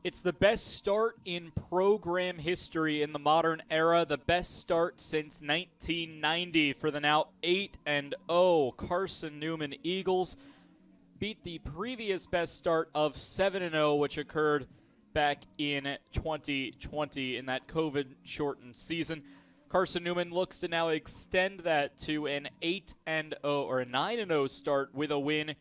It's the best start in program history in the modern era, the best start since 1990 for the now 8-0 Carson-Newman Eagles. Beat the previous best start of 7-0, which occurred back in 2020 in that COVID-shortened season. Carson-Newman looks to now extend that to an 8-0 or a 9-0 start with a win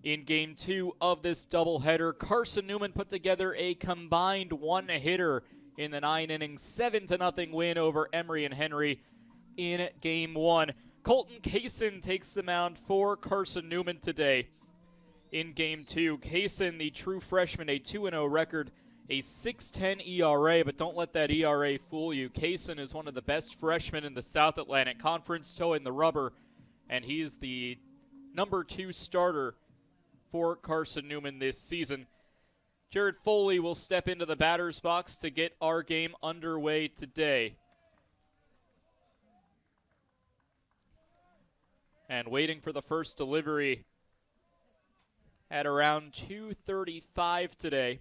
in Game 2 of this doubleheader. Carson-Newman put together a combined one-hitter in the 9-inning 7-0 win over Emory and Henry in Game 1. Colton Kaysen takes the mound for Carson-Newman today in Game 2. Kaysen, the true freshman, a 2-0 record, a 6.10 ERA, but don't let that ERA fool you. Kaysen is one of the best freshmen in the South Atlantic Conference, toeing the rubber, and he's the number 2 starter for Carson-Newman this season. Jared Foley will step into the batter's box to get our game underway today. And waiting for the first delivery at around 2:35 today.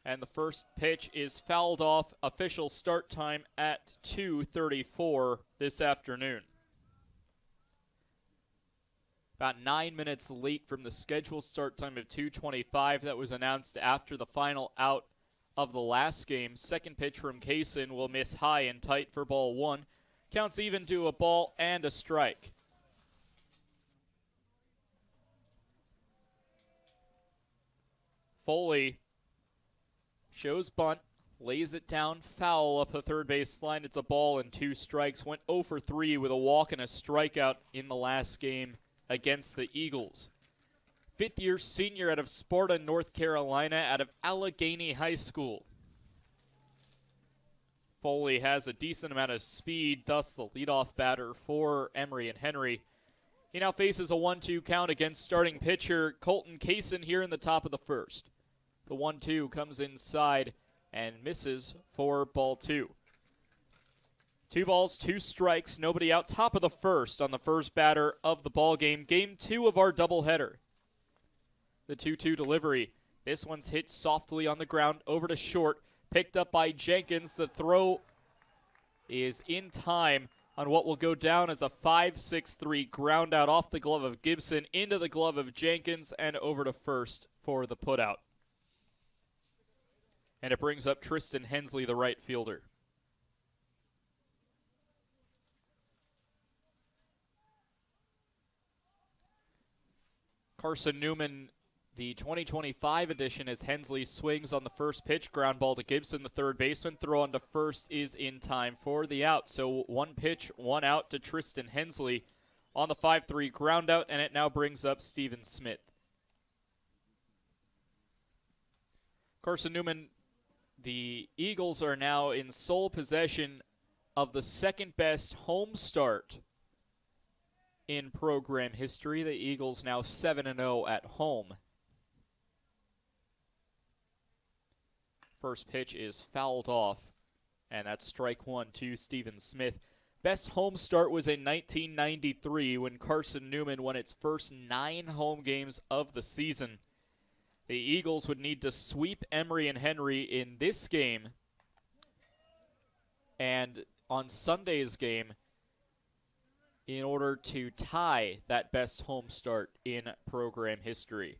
And the first pitch is fouled off. Official start time at 2:34 this afternoon. About 9 minutes late from the scheduled start time of 2:25. That was announced after the final out of the last game. Second pitch from Kaysen will miss high and tight for ball 1. Counts even to a ball and a strike. Foley shows bunt, lays it down, foul up the third base line. It's a ball and 2 strikes. Went 0 for 3 with a walk and a strikeout in the last game against the Eagles. Fifth-year senior out of Sparta, North Carolina, out of Allegheny High School. Foley has a decent amount of speed, thus the leadoff batter for Emory and Henry. He now faces a 1-2 count against starting pitcher Colton Kaysen here in the top of the first. The 1-2 comes inside and misses for ball 2. 2 balls, 2 strikes, nobody out. Top of the first on the first batter of the ball game. Game 2 of our doubleheader. The 2-2 delivery. This one's hit softly on the ground over to short. Picked up by Jenkins. The throw is in time on what will go down as a 5-6-3 ground out off the glove of Gibson into the glove of Jenkins and over to first for the putout. And it brings up Tristan Hensley, the right fielder. Carson-Newman, the 2025 edition, as Hensley swings on the first pitch. Ground ball to Gibson, the third baseman. Throw on to first is in time for the out. So 1 pitch, 1 out to Tristan Hensley on the 5-3 ground out, and it now brings up Steven Smith. Carson-Newman, the Eagles are now in sole possession of the second best home start in program history. The Eagles now 7-0 at home. First pitch is fouled off, and that's strike 1 to Steven Smith. Best home start was in 1993 when Carson-Newman won its first 9 home games of the season. The Eagles would need to sweep Emory and Henry in this game, and on Sunday's game, in order to tie that best home start in program history.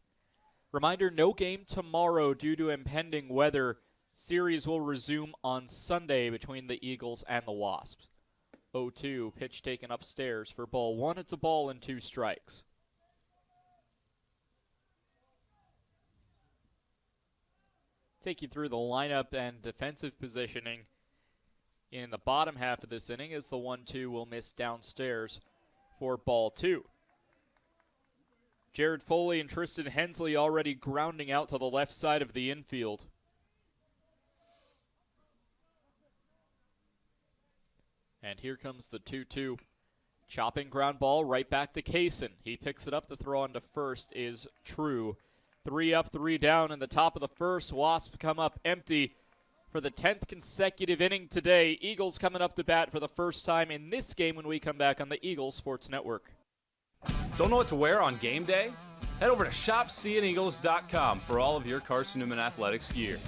Reminder, no game tomorrow due to impending weather. Series will resume on Sunday between the Eagles and the Wasps. 0-2, pitch taken upstairs for ball 1. It's a ball and 2 strikes. Take you through the lineup and defensive positioning in the bottom half of this inning as the 1-2 will miss downstairs for ball 2. Jared Foley and Tristan Hensley already grounding out to the left side of the infield. And here comes the 2-2. Chopping ground ball right back to Kaysen. He picks it up. The throw on to first is true. 3 up, 3 down in the top of the first. Wasps come up empty for the 10th consecutive inning today. Eagles coming up to bat for the first time in this game when we come back on the Eagles Sports Network. Don't know what to wear on game day? Head over to shopseeandeagles.com for all of your Carson-Newman Athletics gear.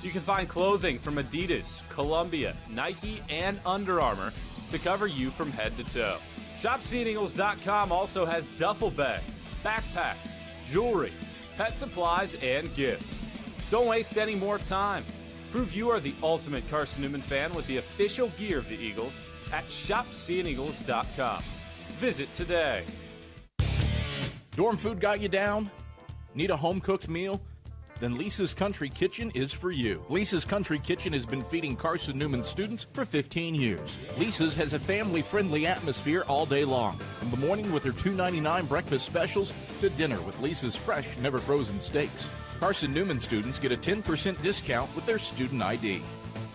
You can find clothing from Adidas, Columbia, Nike, and Under Armour to cover you from head to toe. ShopSeeingEagles.com also has duffel bags, backpacks, jewelry, pet supplies, and gifts. Don't waste any more time. Prove you are the ultimate Carson-Newman fan with the official gear of the Eagles at ShopSeeingEagles.com. Visit today. Dorm food got you down? Need a home-cooked meal? Then Lisa's Country Kitchen is for you. Lisa's Country Kitchen has been feeding Carson-Newman students for 15 years. Lisa's has a family-friendly atmosphere all day long, from the morning with her $2.99 breakfast specials to dinner with Lisa's fresh, never-frozen steaks. Carson-Newman students get a 10% discount with their student ID.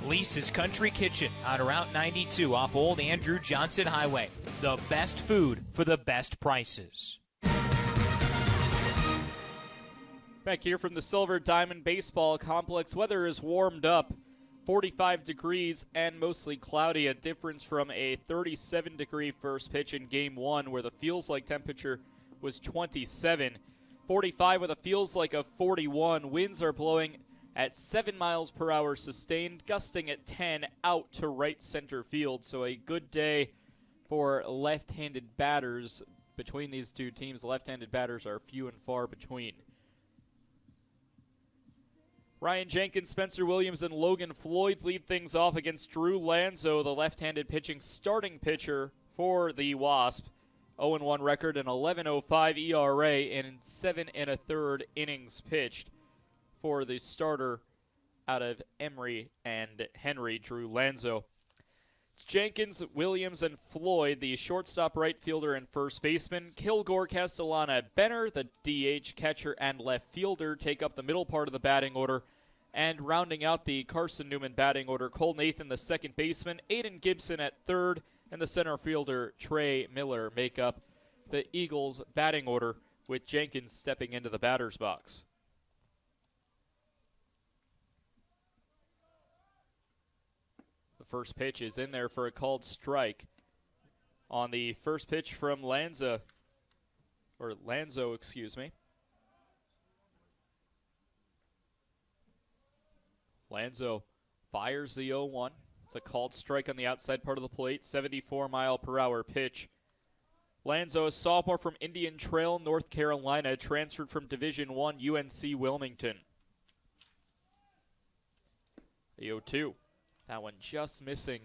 Lisa's Country Kitchen on Route 92 off Old Andrew Johnson Highway. The best food for the best prices. Back here from the Silver Diamond Baseball Complex, weather is warmed up. 45 degrees and mostly cloudy, a difference from a 37-degree first pitch in Game 1 where the feels-like temperature was 27. 45 with a feels-like of 41. Winds are blowing at 7 miles per hour sustained, gusting at 10 out to right center field. So a good day for left-handed batters. Between these two teams, left-handed batters are few and far between. Ryan Jenkins, Spencer Williams, and Logan Floyd lead things off against Drew Lanzo, the left-handed pitching starting pitcher for the Wasp. 0-1 record, an 11.05 ERA, and in 7 1/3 innings pitched for the starter out of Emory and Henry, Drew Lanzo. It's Jenkins, Williams, and Floyd, the shortstop, right fielder, and first baseman. Kilgore, Castellana, Benner, the DH, catcher, and left fielder, take up the middle part of the batting order. And rounding out the Carson-Newman batting order, Cole Nathan, the second baseman, Aiden Gibson at third, and the center fielder, Trey Miller, make up the Eagles' batting order, with Jenkins stepping into the batter's box. The first pitch is in there for a called strike. On the first pitch from Lanzo, excuse me. Lanzo fires the 0-1. It's a called strike on the outside part of the plate, 74-mile-per-hour pitch. Lanzo, a sophomore from Indian Trail, North Carolina, transferred from Division I UNC Wilmington. The 0-2. That one just missing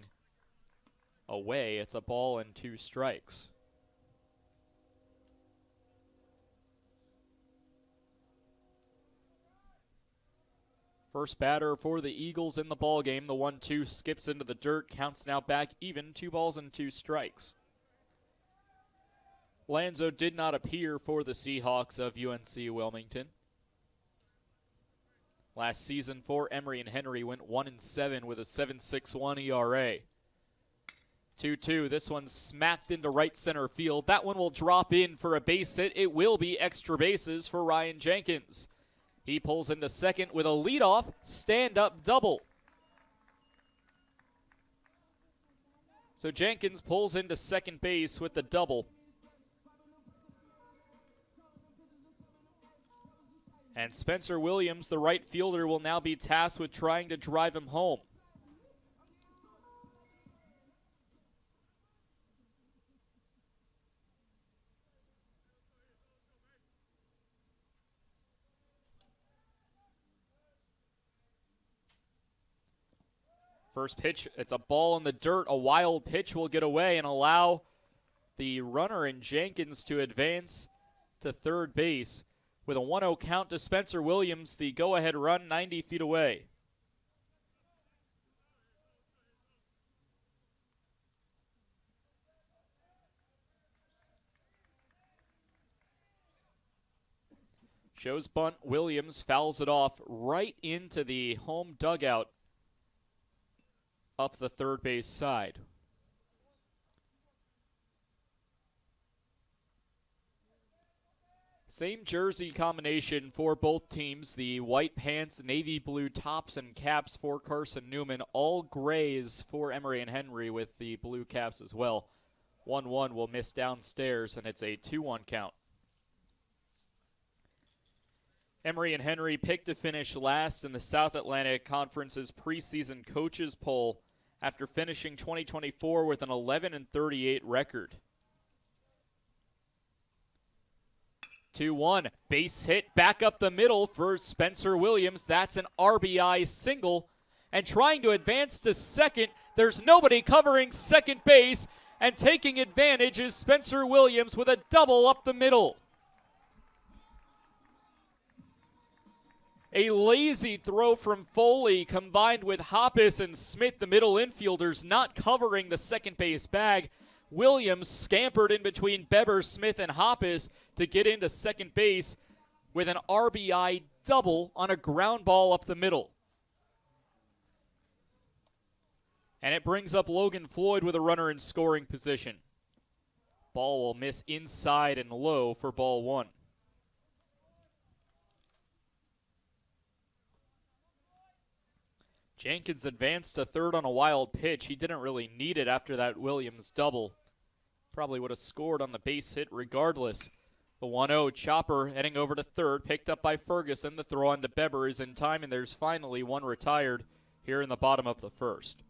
away. It's a ball and 2 strikes. First batter for the Eagles in the ballgame. The 1-2 skips into the dirt. Counts now back even. 2 balls and 2 strikes. Lanzo did not appear for the Seahawks of UNC Wilmington. Last season for Emory and Henry went 1-7 with a 7.61 ERA. 2-2. This one smacked into right center field. That one will drop in for a base hit. It will be extra bases for Ryan Jenkins. He pulls into second with a leadoff stand-up double. So Jenkins pulls into second base with the double. And Spencer Williams, the right fielder, will now be tasked with trying to drive him home. First pitch, it's a ball in the dirt. A wild pitch will get away and allow the runner in Jenkins to advance to third base. With a 1-0 count to Spencer Williams, the go-ahead run 90 feet away. Shows bunt. Williams fouls it off right into the home dugout up the third base side. Same jersey combination for both teams. The white pants, navy blue tops and caps for Carson-Newman. All grays for Emory and Henry with the blue caps as well. 1-1 will miss downstairs, and it's a 2-1 count. Emory and Henry picked to finish last in the South Atlantic Conference's preseason coaches poll after finishing 2024 with an 11-38 record. 2-1, base hit back up the middle for Spencer Williams. That's an RBI single. And trying to advance to second, there's nobody covering second base, and taking advantage is Spencer Williams with a double up the middle. A lazy throw from Foley combined with Hoppus and Smith, the middle infielders, not covering the second base bag. Williams scampered in between Beber, Smith, and Hoppus to get into second base with an RBI double on a ground ball up the middle. And it brings up Logan Floyd with a runner in scoring position. Ball will miss inside and low for ball one. Jenkins advanced to third on a wild pitch. He didn't really need it after that Williams double. Probably would have scored on the base hit regardless. The 1-0 chopper heading over to third, picked up by Ferguson. The throw on to Beber is in time, and there's finally one retired here in the bottom of the first.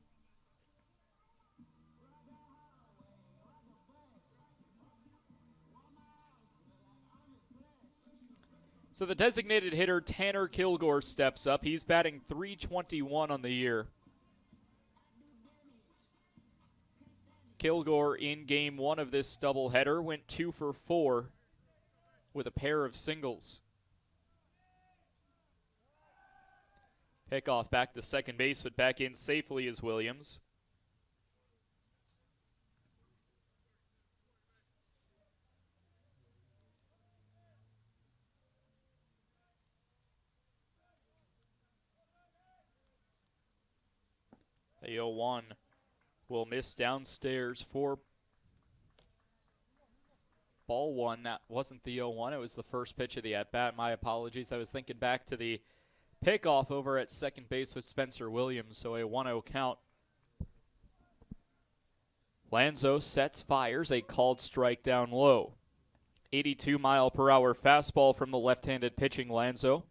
So the designated hitter, Tanner Kilgore, steps up. He's batting .321 on the year. Kilgore in game one of this doubleheader went 2 for 4 with a pair of singles. Pickoff back to second base, but back in safely is Williams. The 0-1 will miss downstairs for ball one. That wasn't the 0-1. It was the first pitch of the at-bat. My apologies. I was thinking back to the pickoff over at second base with Spencer Williams, so a 1-0 count. Lanzo sets, fires, a called strike down low. 82-mile-per-hour fastball from the left-handed pitching Lanzo.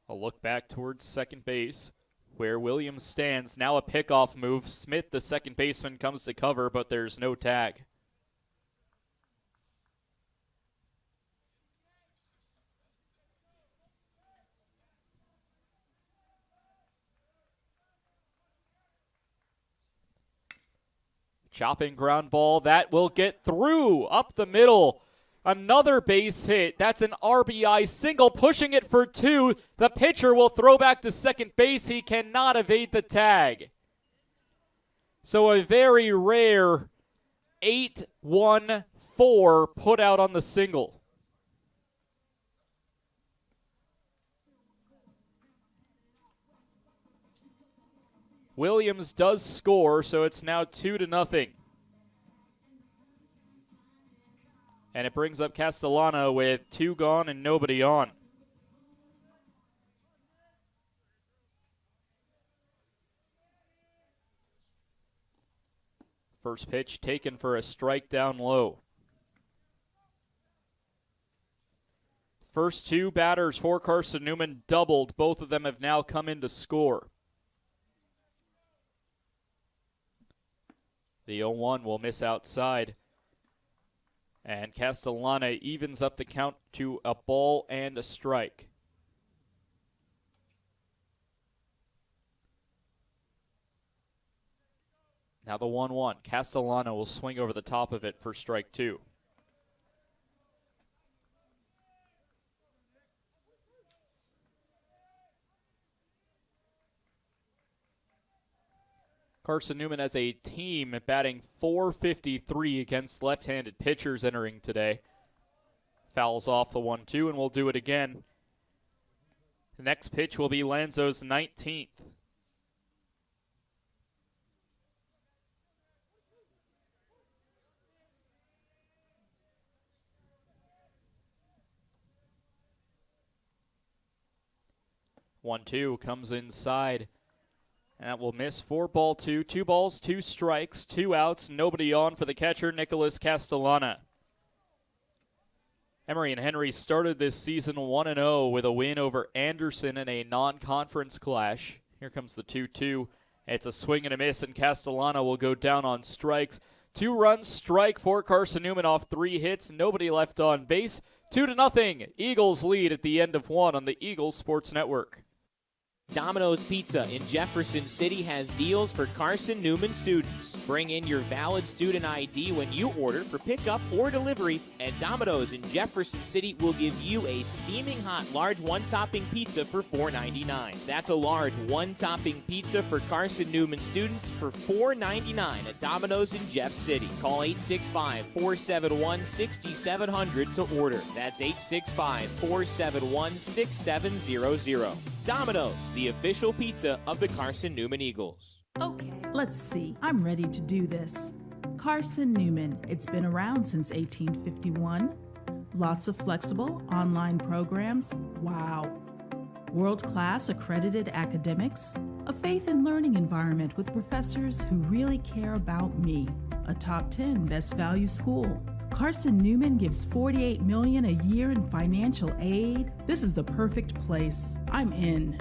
A look back towards second base, where Williams stands. Now a pickoff move. Smith, the second baseman, comes to cover, but there's no tag. Chopping ground ball. That will get through up the middle. Another base hit. That's an RBI single, pushing it for 2. The pitcher will throw back to second base. He cannot evade the tag. So a very rare 8-1-4 put out on the single. Williams does score, so it's now 2-0. And it brings up Castellano with 2 gone and nobody on. First pitch taken for a strike down low. First 2 batters for Carson-Newman doubled. Both of them have now come in to score. The 0-1 will miss outside. And Castellano evens up the count to a ball and a strike. Now the 1-1. Castellano will swing over the top of it for strike 2. Carson-Newman as a team batting .453 against left-handed pitchers entering today. Fouls off the 1-2, and we'll do it again. The next pitch will be Lanzo's 19th. One-two comes inside. And that will miss for ball two. 2 balls, 2 strikes, 2 outs, nobody on for the catcher, Nicholas Castellana. Emory and Henry started this season 1-0 with a win over Anderson in a non-conference clash. Here comes the 2-2. It's a swing and a miss, and Castellana will go down on strikes. 2-run strike for Carson-Newman off 3 hits. Nobody left on base. 2-0. Eagles lead at the end of 1 on the Eagles Sports Network. Domino's Pizza in Jefferson City has deals for Carson-Newman students. Bring in your valid student ID when you order for pickup or delivery, and Domino's in Jefferson City will give you a steaming hot large one-topping pizza for $4.99. That's a large one-topping pizza for Carson-Newman students for $4.99 at Domino's in Jeff City. Call 865-471-6700 to order. That's 865-471-6700. Domino's, the official pizza of the Carson-Newman Eagles. Okay, let's see. I'm ready to do this. Carson-Newman. It's been around since 1851. Lots of flexible online programs. Wow. World-class accredited academics. A faith and learning environment with professors who really care about me. A top 10 best value school. Carson-Newman gives $48 million a year in financial aid. This is the perfect place. I'm in.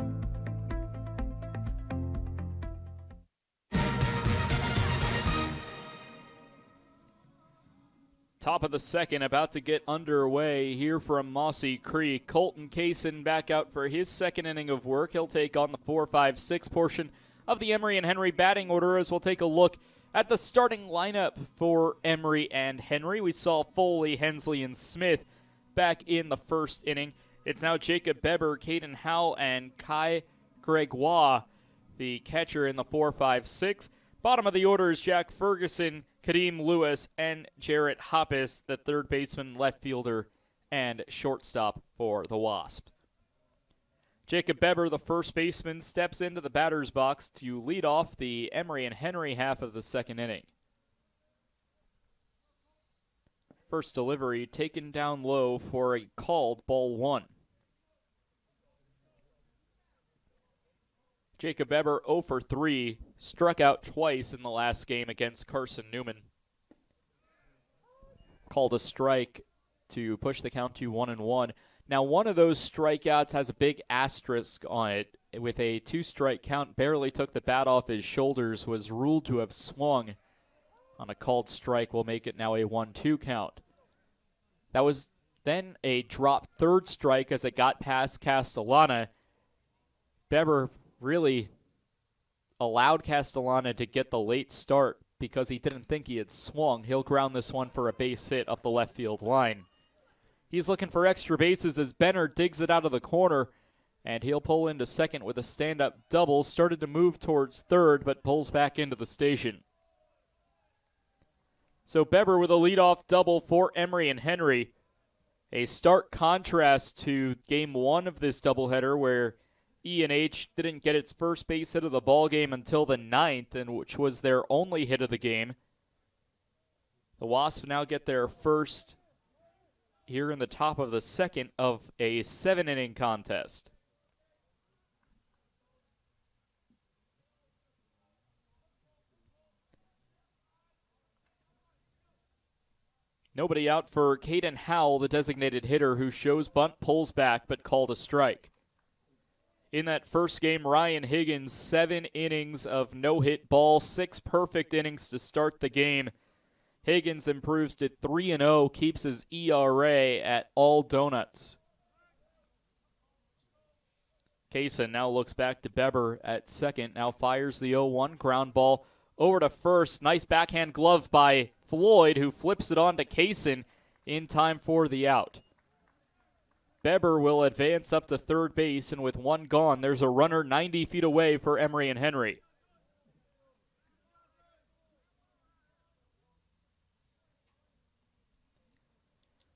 Top of the second, about to get underway here from Mossy Creek. Colton Kaysen back out for his second inning of work. He'll take on the 4-5-6 portion of the Emory and Henry batting order as we'll take a look at the starting lineup for Emory and Henry. We saw Foley, Hensley, and Smith back in the first inning. It's now Jacob Beber, Caden Howell, and Kai Gregoire, the catcher in the 4-5-6. Bottom of the order is Jack Ferguson, Kadeem Lewis, and Jarrett Hoppus, the third baseman, left fielder, and shortstop for the Wasp. Jacob Beber, the first baseman, steps into the batter's box to lead off the Emory and Henry half of the second inning. First delivery taken down low for a called ball 1. Jacob Beber 0 for 3, struck out twice in the last game against Carson-Newman. Called a strike to push the count to 1-1. Now, one of those strikeouts has a big asterisk on it. With a 2-strike count, barely took the bat off his shoulders, was ruled to have swung on a called strike, will make it now a 1-2 count. That was then a drop third strike as it got past Castellana. Beber really allowed Castellana to get the late start because he didn't think he had swung. He'll ground this one for a base hit up the left field line. He's looking for extra bases as Benner digs it out of the corner, and he'll pull into second with a stand-up double. Started to move towards third, but pulls back into the station. So Beber with a leadoff double for Emory and Henry. A stark contrast to game 1 of this doubleheader where E&H didn't get its first base hit of the ballgame until the 9th, and which was their only hit of the game. The Wasps now get their first here in the top of the second of a 7-inning contest. Nobody out for Caden Howell, the designated hitter, who shows bunt, pulls back, but called a strike. In that first game, Ryan Higgins, 7 innings of no-hit ball, 6 perfect innings to start the game. Higgins improves to 3-0, keeps his ERA at all donuts. Kaysen now looks back to Beber at second, now fires the 0-1 ground ball over to first. Nice backhand glove by Floyd, who flips it on to Kaysen in time for the out. Beber will advance up to third base, and with one gone, there's a runner 90 feet away for Emory and Henry.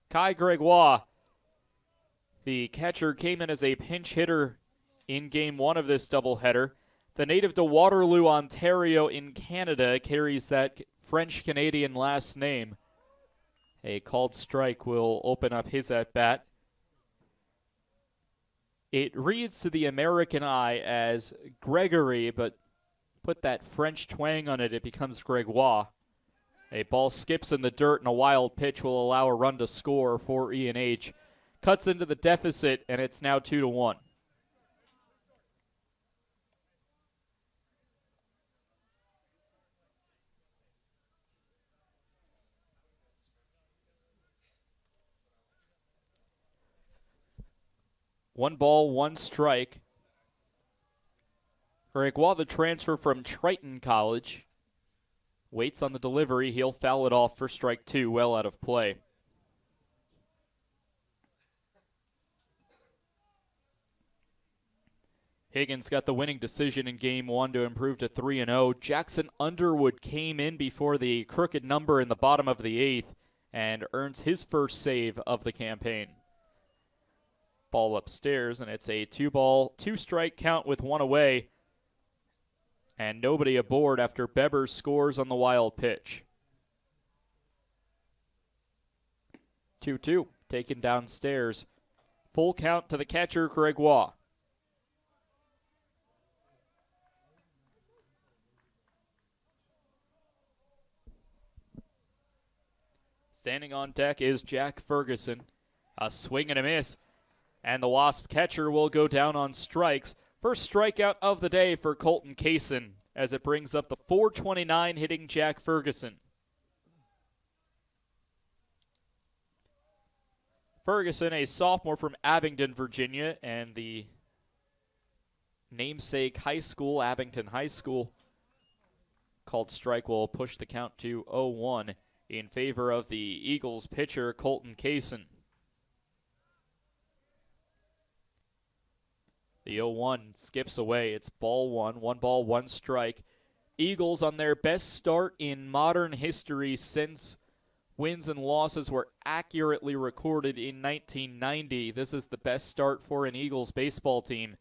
Kai Gregoire, the catcher, came in as a pinch hitter in game 1 of this doubleheader. The native to Waterloo, Ontario in Canada, carries that French-Canadian last name. A called strike will open up his at-bat. It reads to the American eye as Gregory, but put that French twang on it, it becomes Gregoire. A ball skips in the dirt, and a wild pitch will allow a run to score for E&H. Cuts into the deficit, and it's now 2-1. One ball, one strike. Gregoire, the transfer from Triton College, waits on the delivery. He'll foul it off for strike two, well out of play. Higgins got the winning decision in Game 1 to improve to 3-0. Jackson Underwood came in before the crooked number in the bottom of the 8th and earns his first save of the campaign. Ball upstairs, and it's a 2-ball, 2-strike count with one away. And nobody aboard after Beber scores on the wild pitch. 2-2, taken downstairs. Full count to the catcher, Gregoire. Standing on deck is Jack Ferguson. A swing and a miss. And the Wasp catcher will go down on strikes. First strikeout of the day for Colton Kaysen as it brings up the .429 hitting Jack Ferguson. Ferguson, a sophomore from Abingdon, Virginia, and the namesake high school, Abington High School. Called strike will push the count to 0-1 in favor of the Eagles pitcher, Colton Kaysen. The 0-1 skips away. It's ball one. 1 ball, 1 strike. Eagles on their best start in modern history since wins and losses were accurately recorded in 1990. This is the best start for an Eagles baseball team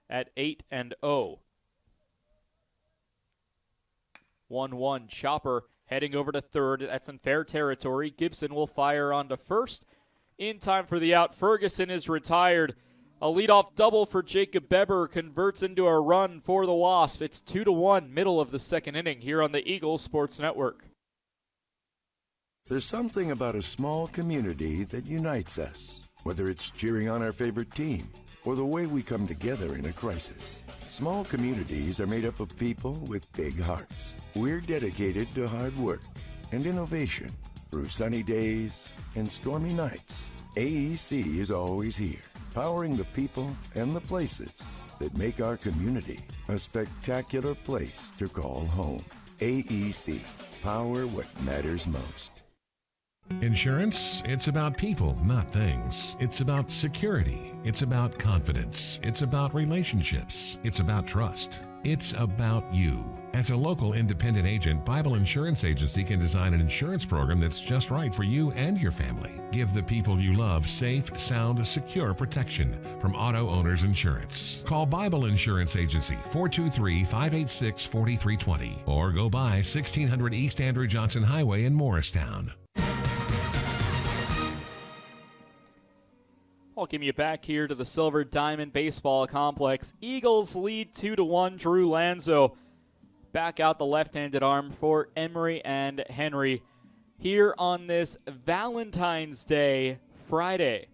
at 8-0. 1-1. Chopper heading over to third. That's in fair territory. Gibson will fire onto first. In time for the out. Ferguson is retired. A leadoff double for Jacob Beber converts into a run for the Wasp. It's 2-1, middle of the second inning here on the Eagles Sports Network. There's something about a small community that unites us, whether it's cheering on our favorite team or the way we come together in a crisis. Small communities are made up of people with big hearts. We're dedicated to hard work and innovation through sunny days and stormy nights. AEC is always here, powering the people and the places that make our community a spectacular place to call home. AEC, power what matters most. Insurance, it's about people, not things. It's about security. It's about confidence. It's about relationships. It's about trust. It's about you. As a local independent agent, Bible Insurance Agency can design an insurance program that's just right for you and your family. Give the people you love safe, sound, secure protection from Auto Owners Insurance. Call Bible Insurance Agency 423-586-4320 or go by 1600 East Andrew Johnson Highway in Morristown. Welcome you back here to the Silver Diamond Baseball Complex. Eagles lead 2-1. Drew Lanzo back out the left-handed arm for Emory and Henry here on this Valentine's Day Friday,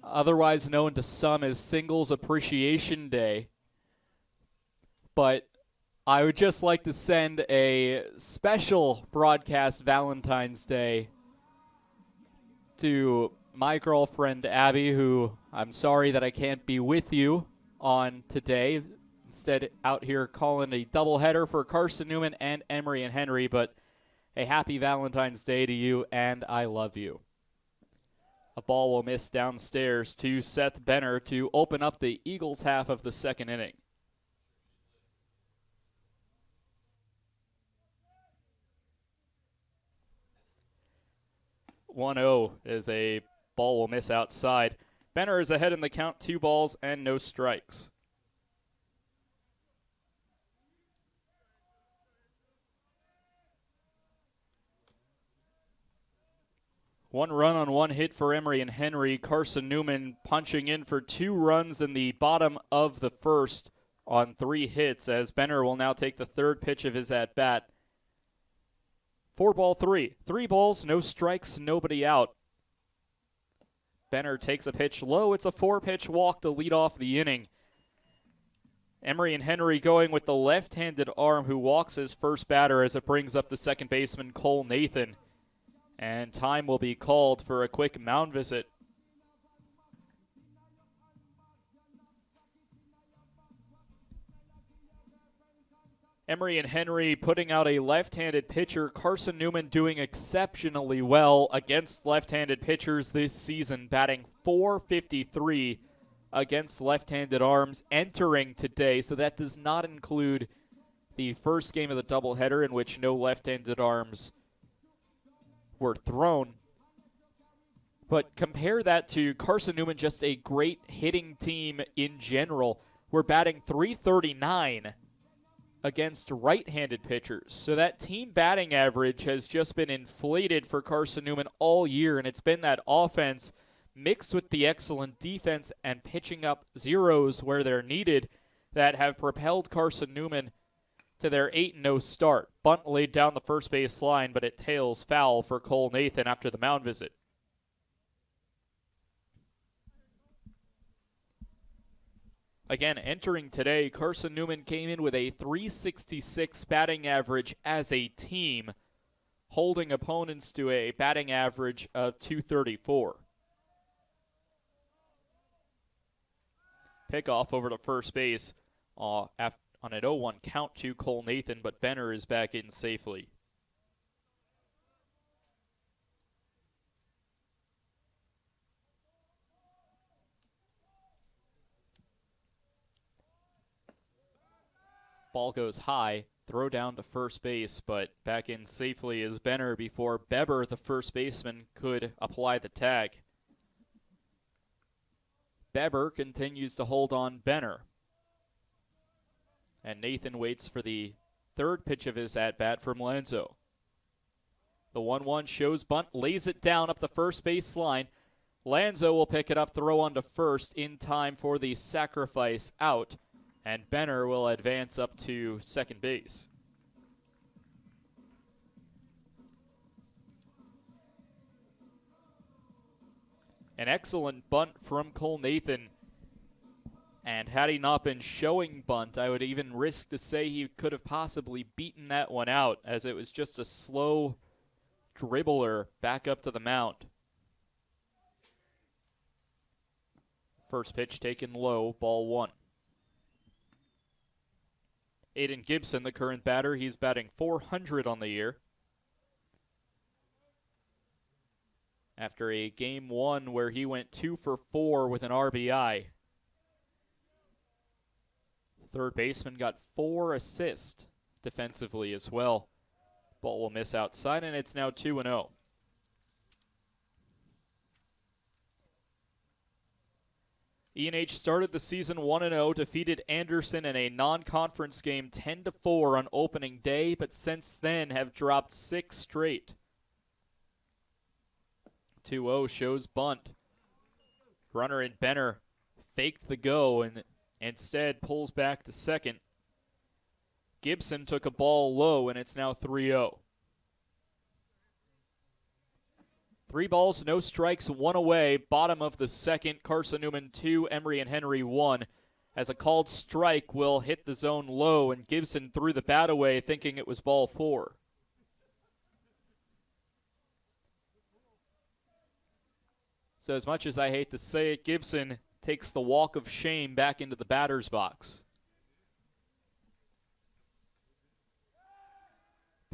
otherwise known to some as Singles Appreciation Day. But I would just like to send a special broadcast Valentine's Day to my girlfriend, Abby, who I'm sorry that I can't be with you on today. Instead, out here calling a doubleheader for Carson-Newman and Emory and Henry, but a happy Valentine's Day to you, and I love you. A ball will miss downstairs to Seth Benner to open up the Eagles' half of the second inning. .1-0 as a ball will miss outside. Benner is ahead in the count, 2 balls and no strikes. One run on one hit for Emory and Henry. Carson-Newman punching in for 2 runs in the bottom of the first. on 3 hits as Benner will now take the third pitch of his at-bat. 4-3. 3 balls, no strikes, nobody out. Benner takes a pitch low. It's a 4-pitch walk to lead off the inning. Emory and Henry going with the left-handed arm who walks his first batter as it brings up the second baseman Cole Nathan. And time will be called for a quick mound visit. Emory and Henry putting out a left-handed pitcher. Carson-Newman doing exceptionally well against left-handed pitchers this season, batting .453 against left-handed arms entering today. So that does not include the first game of the doubleheader in which no left-handed arms were thrown. But compare that to Carson-Newman, just a great hitting team in general. We're batting .339 against right-handed pitchers. So that team batting average has just been inflated for Carson-Newman all year, and it's been that offense mixed with the excellent defense and pitching up zeros where they're needed that have propelled Carson-Newman to their 8-0 start. Bunt laid down the first base line, but it tails foul for Cole Nathan after the mound visit. Again, entering today, Carson-Newman came in with a .366 batting average as a team, holding opponents to a batting average of .234. Pickoff over to first base on an 0-1 count to Cole Nathan, but Benner is back in safely. Ball goes high, throw down to first base, but back in safely is Benner before Beber, the first baseman, could apply the tag. Beber continues to hold on Benner. And Nathan waits for the third pitch of his at-bat from Lanzo. The 1-1 shows bunt, lays it down up the first base line. Lanzo will pick it up, throw on to first in time for the sacrifice out. And Benner will advance up to second base. An excellent bunt from Cole Nathan. And had he not been showing bunt, I would even risk to say he could have possibly beaten that one out, as it was just a slow dribbler back up to the mound. First pitch taken low, ball 1. Aiden Gibson, the current batter, he's batting .400 on the year. After a game 1 where he went 2 for 4 with an RBI. Third baseman got 4 assists defensively as well. Ball will miss outside, and it's now 2-0. E&H started the season 1-0, defeated Anderson in a non-conference game 10-4 on opening day, but since then have dropped 6 straight. 2-0 shows bunt. Runner in Benner faked the go and instead pulls back to second. Gibson took a ball low, and it's now 3-0. 3 balls, no strikes, 1 away. Bottom of the second, Carson-Newman 2, Emory and Henry 1. As a called strike will hit the zone low, and Gibson threw the bat away thinking it was ball 4. So as much as I hate to say it, Gibson takes the walk of shame back into the batter's box.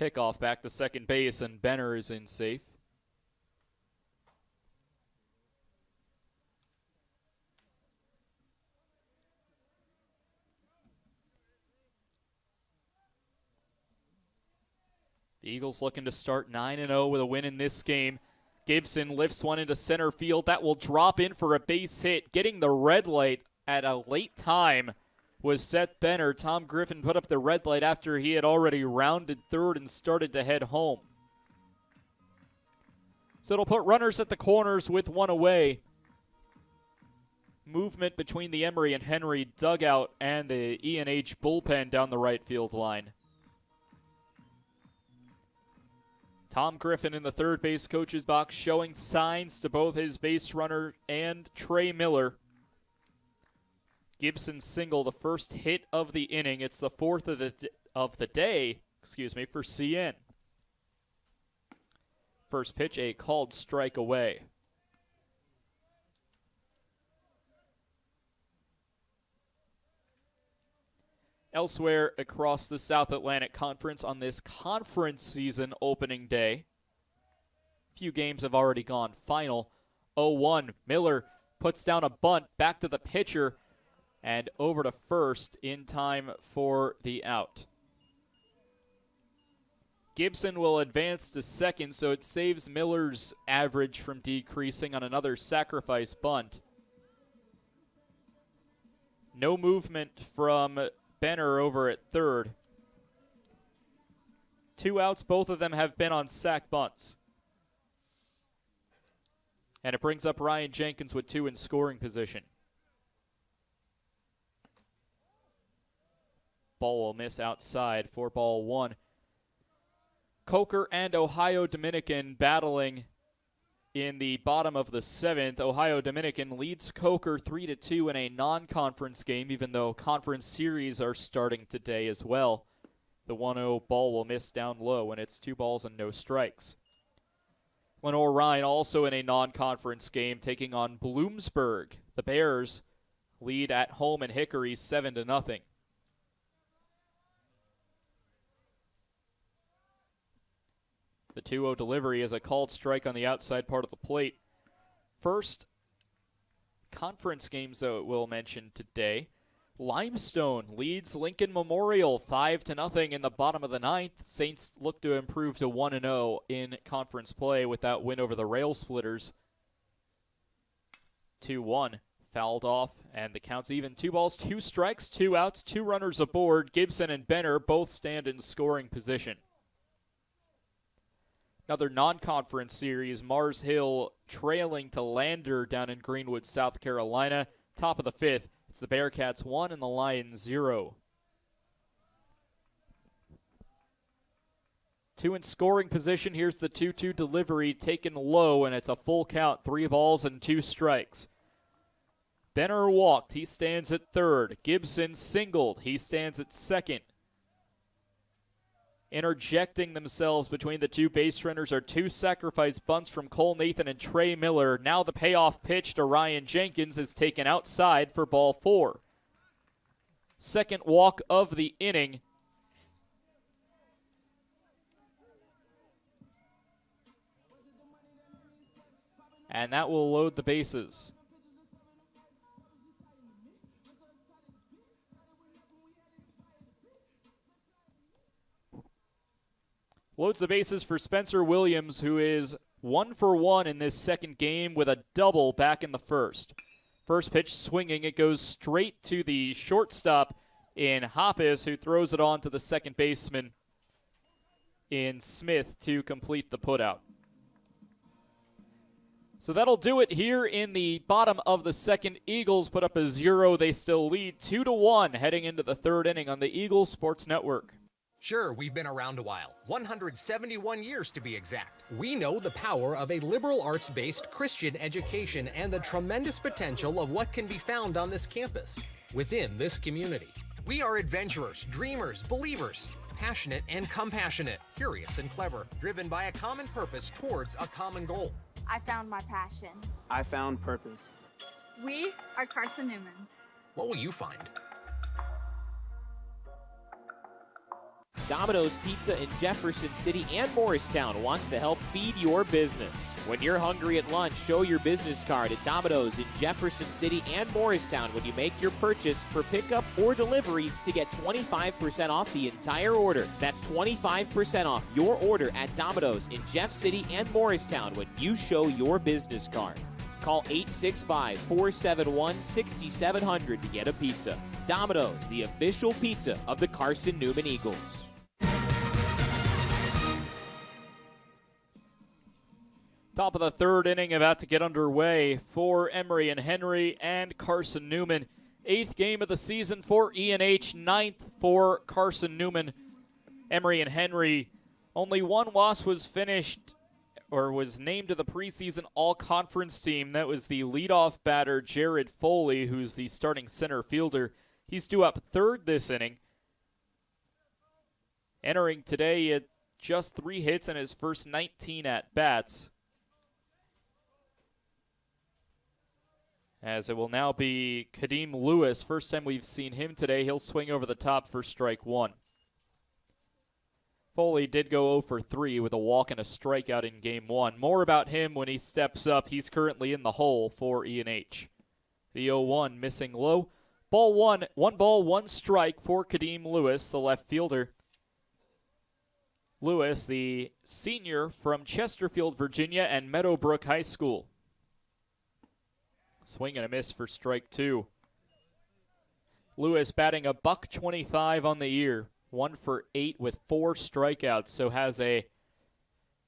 Pickoff back to second base, and Benner is in safe. The Eagles looking to start 9-0 with a win in this game. Gibson lifts one into center field. That will drop in for a base hit. Getting the red light at a late time was Seth Benner. Tom Griffin put up the red light after he had already rounded third and started to head home. So it'll put runners at the corners with 1 away. movement between the Emory and Henry dugout and the E&H bullpen down the right field line. Tom Griffin in the third base coach's box showing signs to both his base runner and Trey Miller. Gibson single, the first hit of the inning. It's the fourth of the day, for CN. First pitch, a called strike away. Elsewhere across the South Atlantic Conference on this conference season opening day, a few games have already gone final. 0-1, Miller puts down a bunt, back to the pitcher, and over to first in time for the out. Gibson will advance to second, so it saves Miller's average from decreasing on another sacrifice bunt. No movement from Benner over at third. 2 outs, both of them have been on sac bunts. And it brings up Ryan Jenkins with 2 in scoring position. Ball will miss outside for ball 1. Coker and Ohio Dominican battling in the bottom of the 7th. Ohio Dominican leads Coker 3-2 in a non-conference game, even though conference series are starting today as well. The 1-0 ball will miss down low, and it's 2 balls and no strikes. Lenore-Rhine also in a non-conference game taking on Bloomsburg. The Bears lead at home in Hickory 7-0. The 2-0 delivery is a called strike on the outside part of the plate. First conference games, though, it will mention today. Limestone leads Lincoln Memorial 5-0 in the bottom of the 9th. Saints look to improve to 1-0 in conference play with that win over the Rail Splitters. 2-1, fouled off, and the count's even. 2 balls, 2 strikes, 2 outs, 2 runners aboard. Gibson and Benner both stand in scoring position. Another non-conference series, Mars Hill trailing to Lander down in Greenwood, South Carolina. Top of the 5th, it's the Bearcats 1 and the Lions 0. 2 in scoring position. Here's the 2-2 delivery taken low, and it's a full count, 3 balls and 2 strikes. Benner walked. He stands at third. Gibson singled. He stands at second. Interjecting themselves between the 2 base runners are 2 sacrifice bunts from Cole Nathan and Trey Miller. Now the payoff pitch to Ryan Jenkins is taken outside for ball 4. Second walk of the inning. And that will load the bases. Loads the bases for Spencer Williams, who is 1 for 1 in this second game with a double back in the first. First pitch swinging, it goes straight to the shortstop in Hoppus, who throws it on to the second baseman in Smith to complete the putout. So that'll do it here in the bottom of the second. Eagles put up a 0. They still lead 2-1 heading into the third inning on the Eagles Sports Network. Sure, we've been around a while, 171 years to be exact. We know the power of a liberal arts-based Christian education and the tremendous potential of what can be found on this campus, within this community. We are adventurers, dreamers, believers, passionate and compassionate, curious and clever, driven by a common purpose towards a common goal. I found my passion. I found purpose. We are Carson-Newman. What will you find? Domino's Pizza in Jefferson City and Morristown wants to help feed your business. When you're hungry at lunch, show your business card at Domino's in Jefferson City and Morristown when you make your purchase for pickup or delivery to get 25% off the entire order. That's 25% off your order at Domino's in Jeff City and Morristown when you show your business card. Call 865-471-6700 to get a pizza. Domino's, the official pizza of the Carson-Newman Eagles. Top of the third inning about to get underway for Emory and Henry and Carson-Newman. 8th game of the season for E&H, 9th for Carson-Newman. Emory and Henry, only one loss was finished or was named to the preseason all-conference team. That was the leadoff batter, Jared Foley, who's the starting center fielder. He's due up third this inning. Entering today at just 3 hits in his first 19 at-bats. As it will now be Kadeem Lewis. First time we've seen him today. He'll swing over the top for strike 1. Foley did go 0 for 3 with a walk and a strikeout in game 1. More about him when he steps up. He's currently in the hole for E&H. The 0-1 missing low. Ball 1, 1 ball, 1 strike for Kadeem Lewis, the left fielder. Lewis, the senior from Chesterfield, Virginia, and Meadowbrook High School. Swing and a miss for strike 2. Lewis batting $125 on the year. 1 for 8 with 4 strikeouts, so has a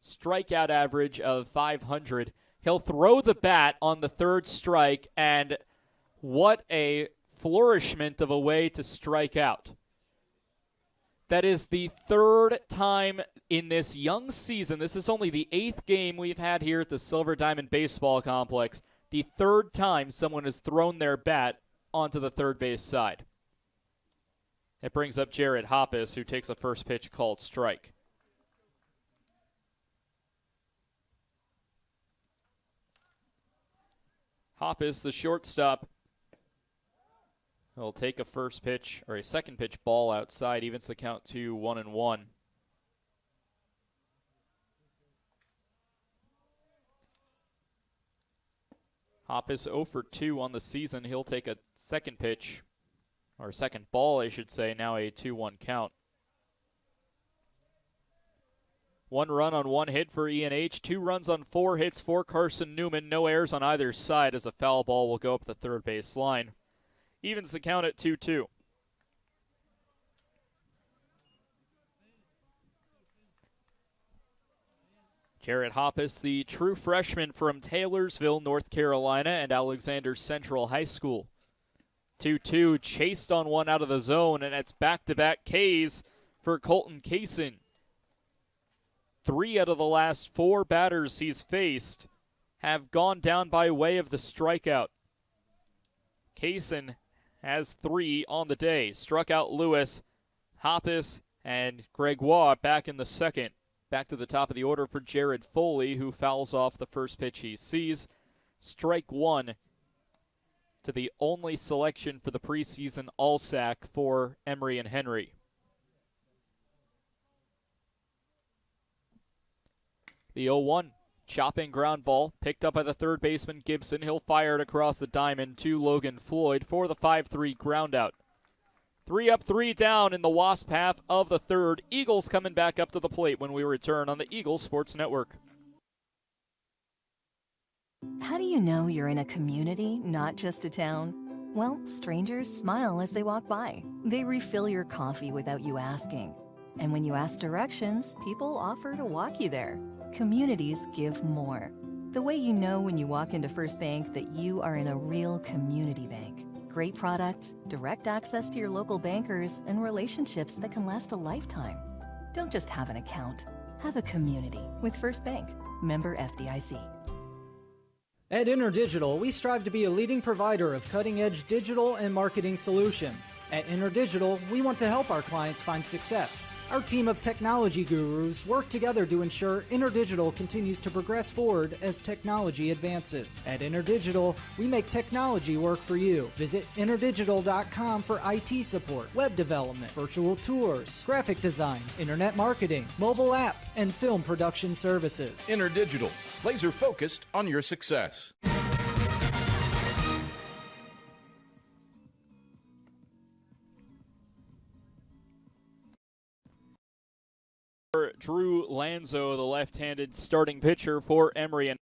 strikeout average of 500. He'll throw the bat on the third strike, and what a flourishment of a way to strike out. That is the 3rd time in this young season. This is only the 8th game we've had here at the Silver Diamond Baseball Complex. The 3rd time someone has thrown their bat onto the third base side. It brings up Jared Hoppus, who takes a first pitch called strike. Hoppus, the shortstop, will take a first pitch or a second pitch ball outside, evens the count to 1-1. Hoppus 0 for 2 on the season. He'll take a second pitch, or second ball, I should say, now a 2-1 count. 1 run on 1 hit for E&H, 2 runs on 4 hits for Carson-Newman. No errors on either side as a foul ball will go up the third base line. Evens the count at 2-2. Jared Hoppus, the true freshman from Taylorsville, North Carolina, and Alexander Central High School. 2-2, chased on one out of the zone, and it's back-to-back Ks for Colton Kaysen. 3 out of the last 4 batters he's faced have gone down by way of the strikeout. Kaysen has 3 on the day. Struck out Lewis, Hoppus, and Gregoire back in the second. Back to the top of the order for Jared Foley, who fouls off the first pitch he sees. Strike 1 to the only selection for the preseason All-Sac for Emory and Henry. The 0-1, chopping ground ball, picked up by the third baseman Gibson. He'll fire it across the diamond to Logan Floyd for the 5-3 ground out. 3 up, 3 down in the Wasp half of the third. Eagles coming back up to the plate when we return on the Eagles Sports Network. How do you know you're in a community, not just a town? Well, strangers smile as they walk by. They refill your coffee without you asking. And when you ask directions, people offer to walk you there. Communities give more. The way you know when you walk into First Bank that you are in a real community bank. Great products, direct access to your local bankers, and relationships that can last a lifetime. Don't just have an account. Have a community with First Bank. Member FDIC. At InterDigital, we strive to be a leading provider of cutting-edge digital and marketing solutions. At InterDigital, we want to help our clients find success. Our team of technology gurus work together to ensure InterDigital continues to progress forward as technology advances. At InterDigital, we make technology work for you. Visit interdigital.com for IT support, web development, virtual tours, graphic design, internet marketing, mobile app, and film production services. InterDigital, laser focused on your success. Drew Lanzo, the left-handed starting pitcher for Emory, and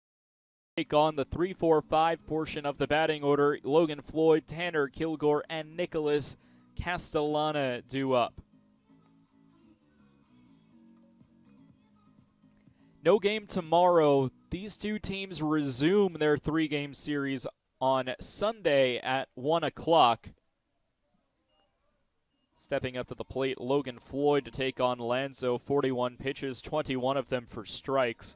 take on the 3-4-5 portion of the batting order. Logan Floyd, Tanner Kilgore, and Nicholas Castellana due up. No game tomorrow. These two teams resume their 3-game series on Sunday at 1 o'clock. Stepping up to the plate, Logan Floyd to take on Lanzo. 41 pitches, 21 of them for strikes.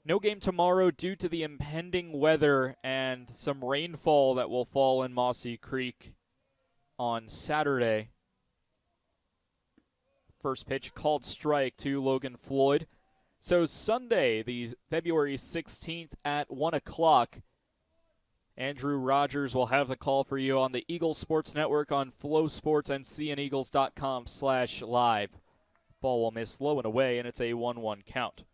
No game tomorrow due to the impending weather and some rainfall that will fall in Mossy Creek on Saturday. First pitch called strike to Logan Floyd. So Sunday, the February 16th at 1 o'clock, Andrew Rogers will have the call for you on the Eagles Sports Network on Flow Sports and cneagles.com/live. Ball will miss low and away, and it's a 1-1 count.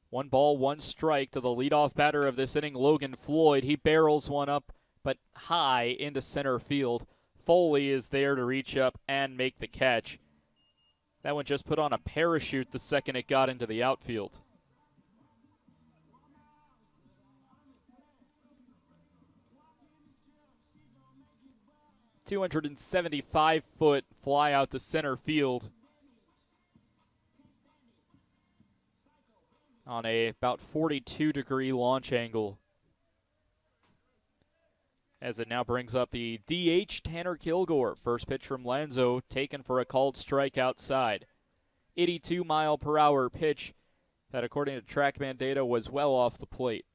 One ball, one strike to the leadoff batter of this inning, Logan Floyd. He barrels one up, but high into center field. Foley is there to reach up and make the catch. That one just put on a parachute the second it got into the outfield. .275-foot fly out to center field on a about 42-degree launch angle. As it now brings up the DH, Tanner Kilgore. First pitch from Lanzo, taken for a called strike outside. 82-mile-per-hour pitch that, according to TrackMan data, was well off the plate.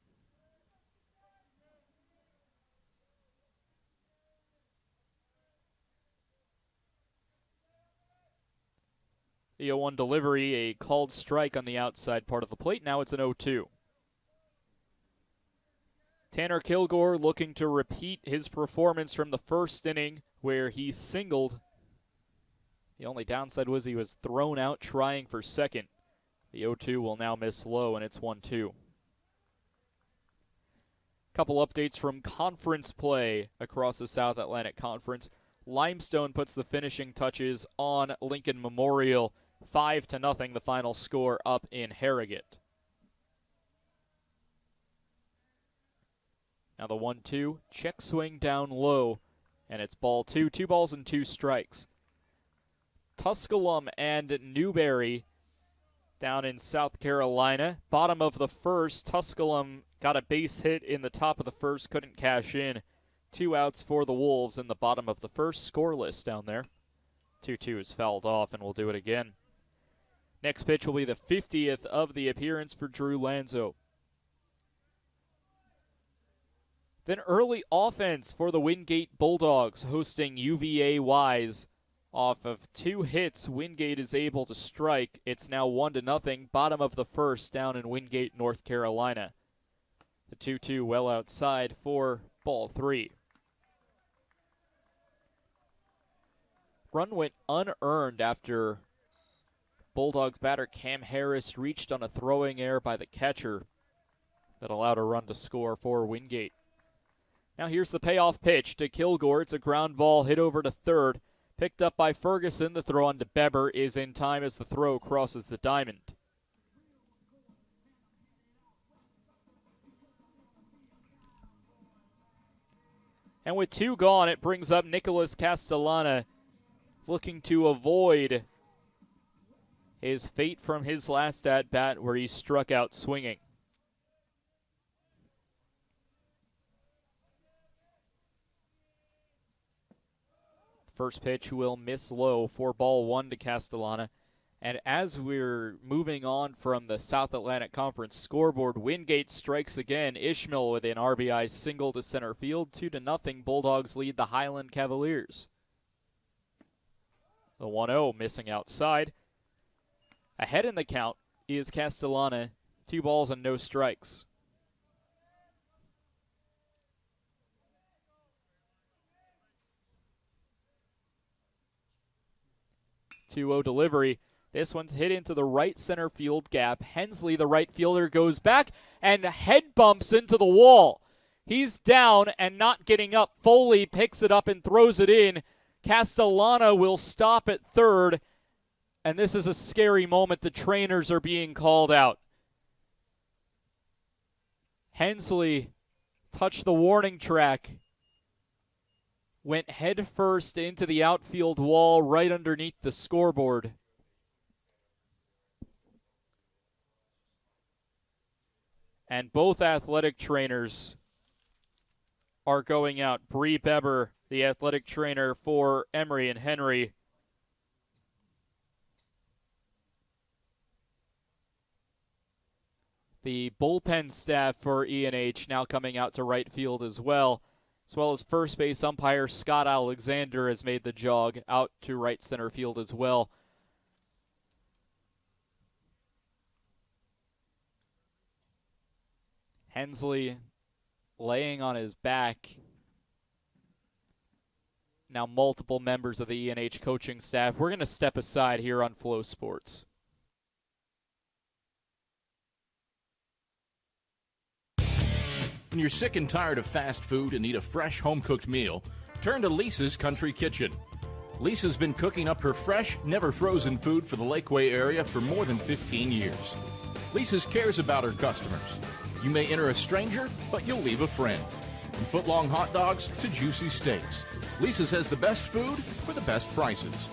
The 0-1 delivery, a called strike on the outside part of the plate. Now it's an 0-2. Tanner Kilgore looking to repeat his performance from the first inning where he singled. The only downside was he was thrown out trying for second. The 0-2 will now miss low, and it's 1-2. Couple updates from conference play across the South Atlantic Conference. Limestone puts the finishing touches on Lincoln Memorial. 5-0, the final score up in Harrogate. Now the 1-2, check swing down low, and it's ball 2. 2 balls and 2 strikes. Tusculum and Newberry down in South Carolina. Bottom of the first, Tusculum got a base hit in the top of the first, couldn't cash in. 2 outs for the Wolves in the bottom of the first, scoreless down there. 2-2 is fouled off, and we'll do it again. Next pitch will be the 50th of the appearance for Drew Lanzo. Then early offense for the Wingate Bulldogs hosting UVA Wise. Off of 2 hits, Wingate is able to strike. It's now 1-0, bottom of the first down in Wingate, North Carolina. The 2-2 well outside for ball 3. Run went unearned after Bulldogs batter Cam Harris reached on a throwing error by the catcher that allowed a run to score for Wingate. Now here's the payoff pitch to Kilgore. It's a ground ball hit over to third. Picked up by Ferguson. The throw on to Beber is in time as the throw crosses the diamond. And with 2 gone, it brings up Nicholas Castellana, looking to avoid his fate from his last at-bat where he struck out swinging. First pitch will miss low for ball 1 to Castellana. And as we're moving on from the South Atlantic Conference scoreboard, Wingate strikes again. Ishmael with an RBI single to center field. 2-0, Bulldogs lead the Highland Cavaliers. The 1-0 missing outside. Ahead in the count is Castellana. 2 balls and no strikes. 2-0 delivery. This one's hit into the right center field gap. Hensley, the right fielder, goes back and head bumps into the wall. He's down and not getting up. Foley picks it up and throws it in. Castellana will stop at third. And this is a scary moment. The trainers are being called out. Hensley touched the warning track, went headfirst into the outfield wall right underneath the scoreboard. And both athletic trainers are going out. Bree Beber, the athletic trainer for Emory and Henry. The bullpen staff for E&H now coming out to right field as well as first base umpire Scott Alexander has made the jog out to right center field as well. Hensley laying on his back. Now multiple members of the E&H coaching staff. We're going to step aside here on Flow Sports. When you're sick and tired of fast food and need a fresh home-cooked meal, turn to Lisa's Country Kitchen. Lisa's been cooking up her fresh, never-frozen food for the Lakeway area for more than 15 years. Lisa's cares about her customers. You may enter a stranger, but you'll leave a friend. From foot-long hot dogs to juicy steaks, Lisa's has the best food for the best prices.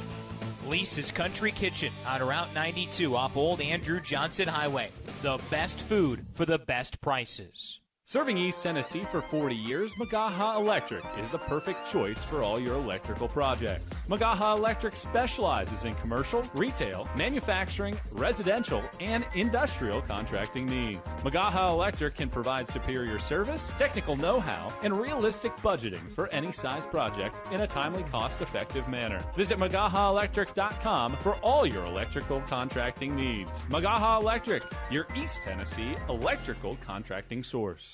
Lisa's Country Kitchen on Route 92 off Old Andrew Johnson Highway. The best food for the best prices. Serving East Tennessee for 40 years, Magaha Electric is the perfect choice for all your electrical projects. Magaha Electric specializes in commercial, retail, manufacturing, residential, and industrial contracting needs. Magaha Electric can provide superior service, technical know-how, and realistic budgeting for any size project in a timely, cost-effective manner. Visit MagahaElectric.com for all your electrical contracting needs. Magaha Electric, your East Tennessee electrical contracting source.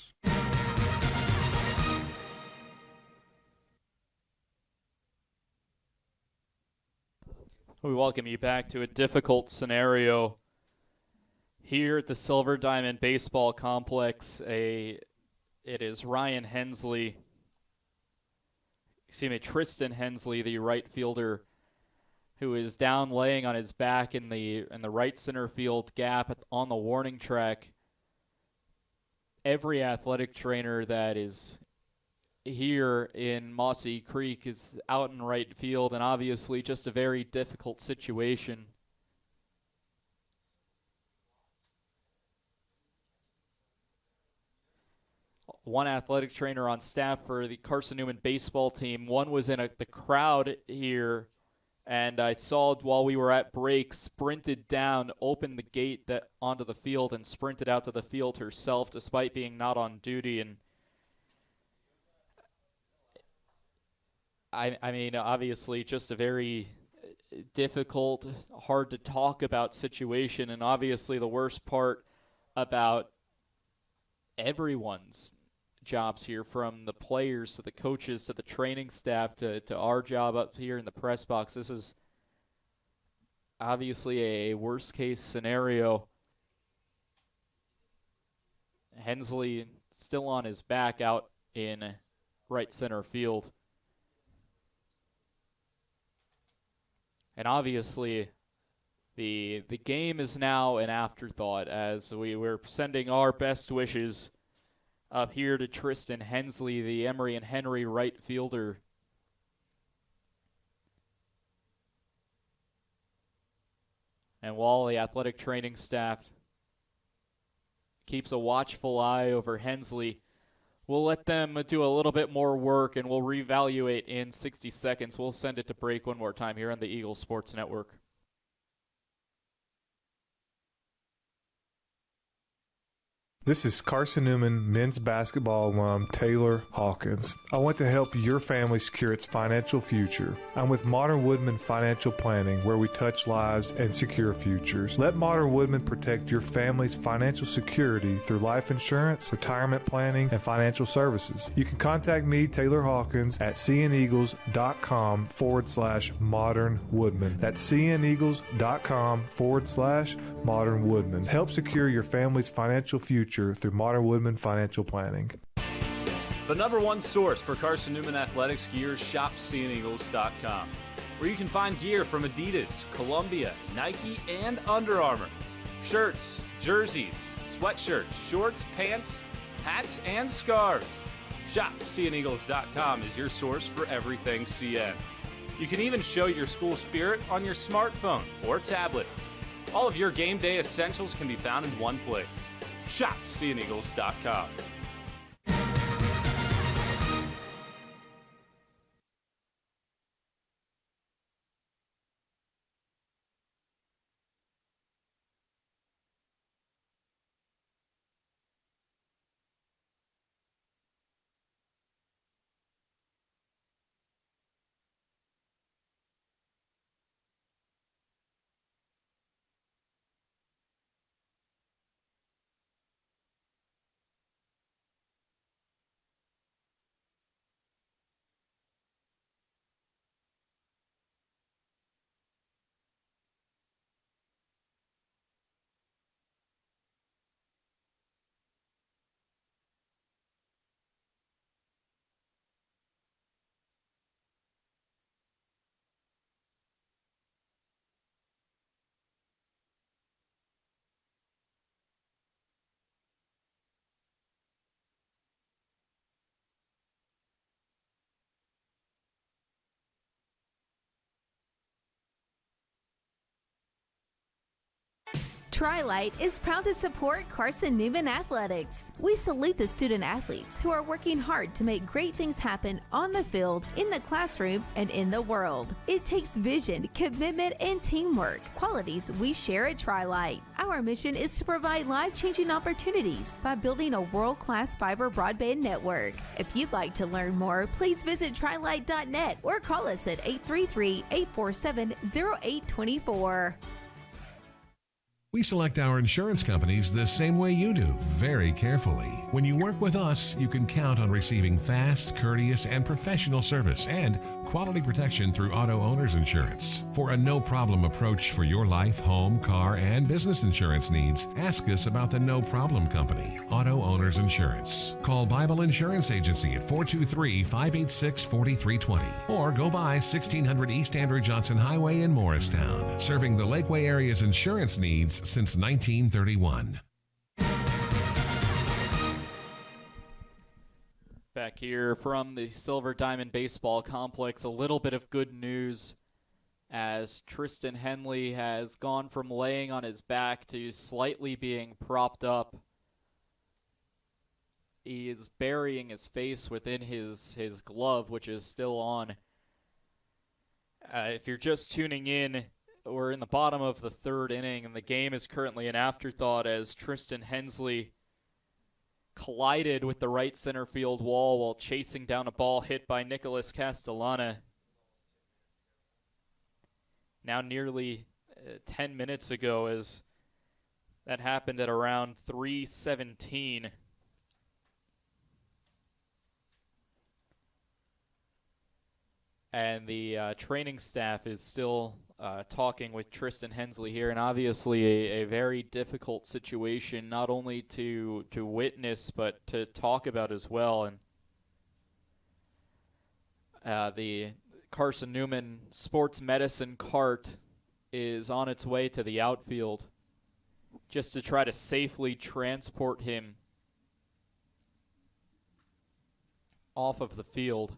We welcome you back to a difficult scenario here at the Silver Diamond Baseball Complex. It is Tristan Hensley, the right fielder, who is down laying on his back in the right center field gap on the warning track. Every athletic trainer that is here in Mossy Creek is out in right field, and obviously just a very difficult situation. One athletic trainer on staff for the Carson-Newman baseball team, one was in the crowd here, and I saw while we were at break, sprinted down, opened the gate onto the field, and sprinted out to the field herself despite being not on duty. And I mean, obviously just a very difficult, hard to talk about situation, and obviously the worst part about everyone's jobs here, from the players to the coaches to the training staff to our job up here in the press box. This is obviously a worst case scenario. Hensley still on his back out in right center field. And obviously the game is now an afterthought, as we're sending our best wishes up here to Tristan Hensley, the Emory and Henry right fielder. And while the athletic training staff keeps a watchful eye over Hensley, we'll let them do a little bit more work, and we'll reevaluate in 60 seconds. We'll send it to break one more time here on the Eagle Sports Network. This is Carson-Newman men's basketball alum Taylor Hawkins. I want to help your family secure its financial future. I'm with Modern Woodman Financial Planning, where we touch lives and secure futures. Let Modern Woodman protect your family's financial security through life insurance, retirement planning, and financial services. You can contact me, Taylor Hawkins, at cneagles.com/Modern Woodman. That's cneagles.com/Modern Woodman. Help secure your family's financial future through Modern Woodman Financial Planning. The number one source for Carson-Newman athletics gear is shopseeandeagles.com, where you can find gear from Adidas, Columbia, Nike, and Under Armour. Shirts, jerseys, sweatshirts, shorts, pants, hats, and scarves. ShopCNEagles.com is your source for everything CN. You can even show your school spirit on your smartphone or tablet. All of your game day essentials can be found in one place. ShopCNEagles.com. Tri-Light is proud to support Carson-Newman Athletics. We salute the student athletes who are working hard to make great things happen on the field, in the classroom, and in the world. It takes vision, commitment, and teamwork, qualities we share at Tri-Light. Our mission is to provide life-changing opportunities by building a world-class fiber broadband network. If you'd like to learn more, please visit trilight.net or call us at 833-847-0824. We select our insurance companies the same way you do, very carefully. When you work with us, you can count on receiving fast, courteous, and professional service and quality protection through Auto Owners Insurance. For a no-problem approach for your life, home, car, and business insurance needs, ask us about the No Problem Company, Auto Owners Insurance. Call Bible Insurance Agency at 423-586-4320 or go by 1600 East Andrew Johnson Highway in Morristown, serving the Lakeway area's insurance needs since 1931. Back here from the Silver Diamond Baseball Complex, a little bit of good news as Tristan Henley has gone from laying on his back to slightly being propped up. He is burying his face within his glove, which is still on. If you're just tuning in, we're in the bottom of the third inning, and the game is currently an afterthought as Tristan Hensley collided with the right center field wall while chasing down a ball hit by Nicholas Castellana. Now nearly 10 minutes ago, as that happened at around 3:17. And the training staff is still talking with Tristan Hensley here, and obviously a very difficult situation, not only to witness, but to talk about as well. And the Carson-Newman sports medicine cart is on its way to the outfield just to try to safely transport him off of the field.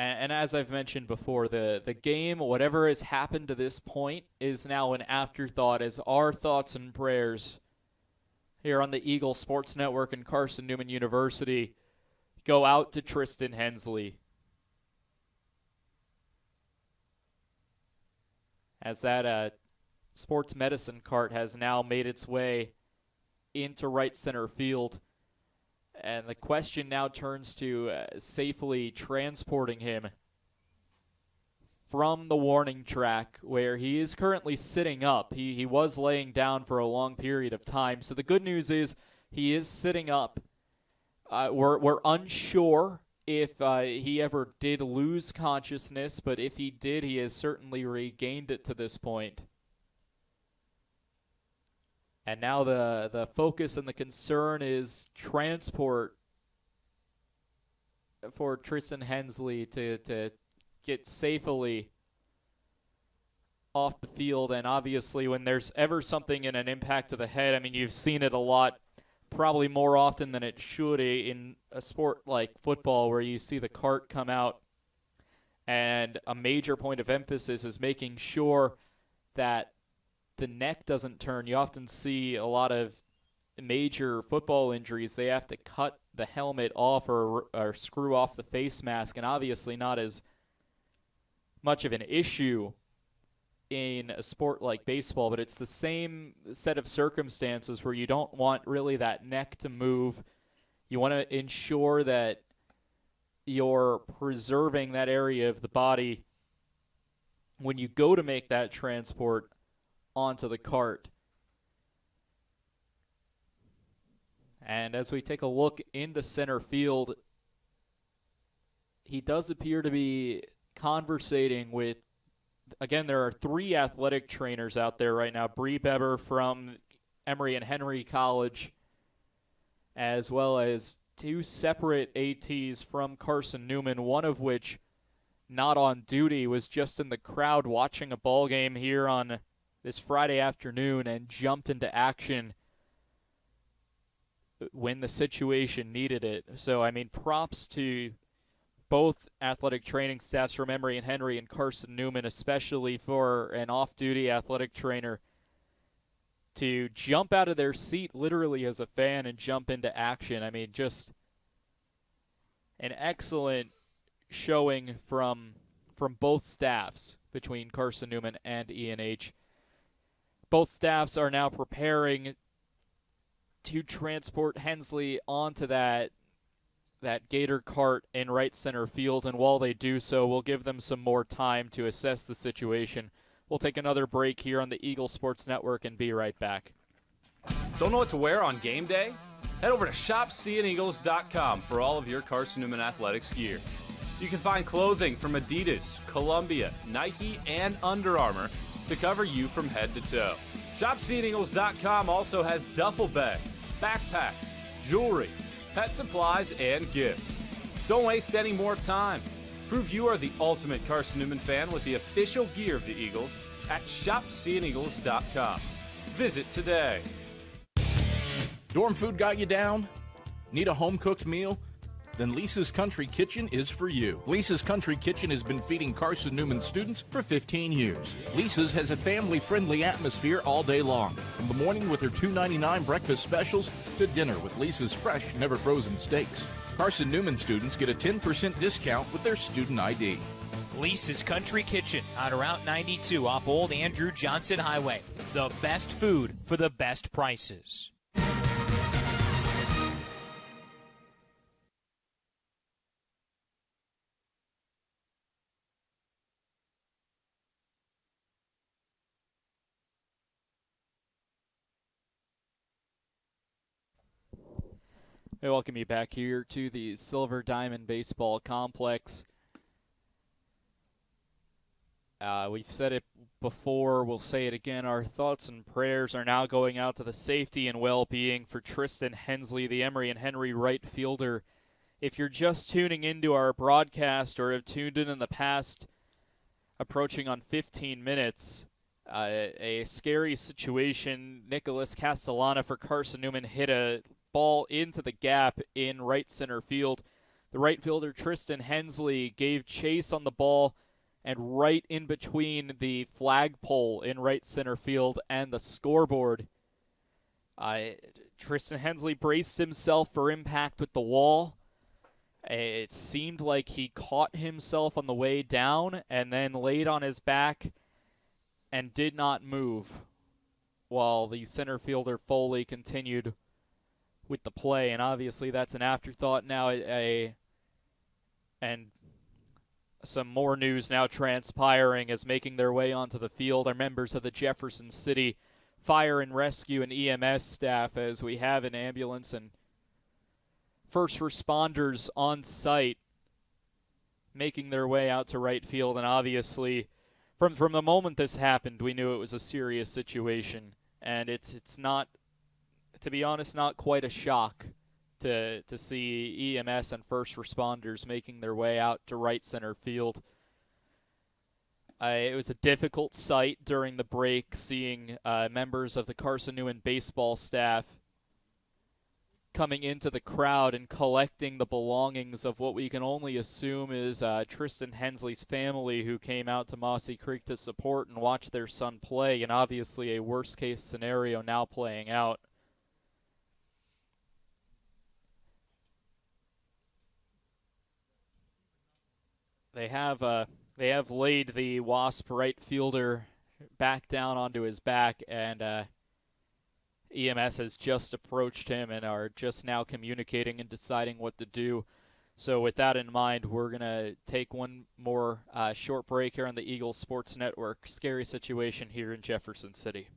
And as I've mentioned before, the game, whatever has happened to this point, is now an afterthought, as our thoughts and prayers here on the Eagle Sports Network and Carson-Newman University go out to Tristan Hensley. As that sports medicine cart has now made its way into right center field. And the question now turns to safely transporting him from the warning track, where he is currently sitting up. He was laying down for a long period of time. So the good news is he is sitting up. We're unsure if he ever did lose consciousness, but if he did, he has certainly regained it to this point. And now the focus and the concern is transport for Tristan Hensley to get safely off the field. And obviously when there's ever something in an impact to the head, I mean, you've seen it a lot, probably more often than it should in a sport like football where you see the cart come out. And a major point of emphasis is making sure that the neck doesn't turn. You often see a lot of major football injuries. They have to cut the helmet off or screw off the face mask, and obviously not as much of an issue in a sport like baseball, but it's the same set of circumstances where you don't want really that neck to move. You want to ensure that you're preserving that area of the body when you go to make that transport onto the cart. And as we take a look into center field, he does appear to be conversating with, again, there are 3 athletic trainers out there right now. Bree Beber from Emory and Henry College, as well as 2 separate ATs from Carson-Newman, one of which not on duty, was just in the crowd watching a ball game here on this Friday afternoon and jumped into action when the situation needed it. So, I mean, props to both athletic training staffs from Emory and Henry and Carson-Newman, especially for an off-duty athletic trainer to jump out of their seat literally as a fan and jump into action. I mean, just an excellent showing from both staffs between Carson-Newman and E&H. Both staffs are now preparing to transport Hensley onto that Gator cart in right center field, and while they do so, we'll give them some more time to assess the situation. We'll take another break here on the Eagle Sports Network and be right back. Don't know what to wear on game day? Head over to shopseeandeagles.com for all of your Carson-Newman athletics gear. You can find clothing from Adidas, Columbia, Nike, and Under Armour to cover you from head to toe. ShopSeeingEagles.com also has duffel bags, backpacks, jewelry, pet supplies, and gifts. Don't waste any more time. Prove you are the ultimate Carson-Newman fan with the official gear of the Eagles at ShopSeeingEagles.com. Visit today. Dorm food got you down? Need a home-cooked meal? Then Lisa's Country Kitchen is for you. Lisa's Country Kitchen has been feeding Carson-Newman students for 15 years. Lisa's has a family-friendly atmosphere all day long, from the morning with her $2.99 breakfast specials to dinner with Lisa's fresh, never-frozen steaks. Carson-Newman students get a 10% discount with their student ID. Lisa's Country Kitchen on Route 92 off Old Andrew Johnson Highway. The best food for the best prices. I welcome you back here to the Silver Diamond Baseball Complex. We've said it before, we'll say it again. Our thoughts and prayers are now going out to the safety and well-being for Tristan Hensley, the Emory and Henry right fielder. If you're just tuning into our broadcast or have tuned in the past, approaching on 15 minutes, a scary situation. Nicholas Castellana for Carson-Newman hit a ball into the gap in right center field. The right fielder Tristan Hensley gave chase on the ball, and right in between the flagpole in right center field and the scoreboard, Tristan Hensley braced himself for impact with the wall. It seemed like he caught himself on the way down and then laid on his back and did not move while the center fielder Foley continued with the play. And obviously that's an afterthought now. And some more news now transpiring as making their way onto the field are members of the Jefferson City Fire and Rescue and EMS staff, as we have an ambulance and first responders on site making their way out to right field. And obviously from the moment this happened, we knew it was a serious situation, and it's not, to be honest, not quite a shock to see EMS and first responders making their way out to right center field. It was a difficult sight during the break, seeing members of the Carson-Newman baseball staff coming into the crowd and collecting the belongings of what we can only assume is Tristan Hensley's family, who came out to Mossy Creek to support and watch their son play, and obviously a worst-case scenario now playing out. They have laid the Wasp right fielder back down onto his back, and EMS has just approached him and are just now communicating and deciding what to do. So with that in mind, we're going to take one more short break here on the Eagles Sports Network. Scary situation here in Jefferson City.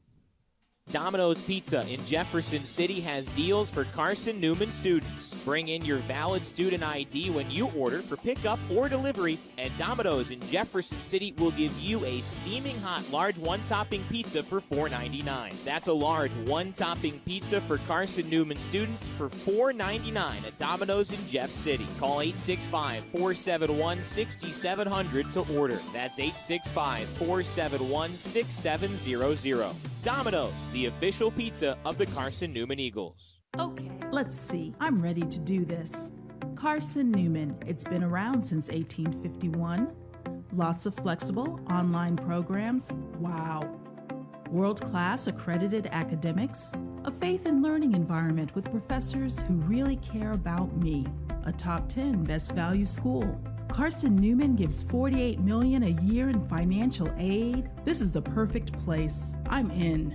Domino's Pizza in Jefferson City has deals for Carson-Newman students. Bring in your valid student ID when you order for pickup or delivery, and Domino's in Jefferson City will give you a steaming hot large one-topping pizza for $4.99. That's a large one-topping pizza for Carson-Newman students for $4.99 at Domino's in Jeff City. Call 865-471-6700 to order. That's 865-471-6700. Domino's, the official pizza of the Carson-Newman Eagles. Okay, let's see. I'm ready to do this. Carson-Newman. It's been around since 1851. Lots of flexible online programs. Wow. World-class accredited academics. A faith and learning environment with professors who really care about me. A top 10 best value school. Carson-Newman gives $48 million a year in financial aid. This is the perfect place. I'm in.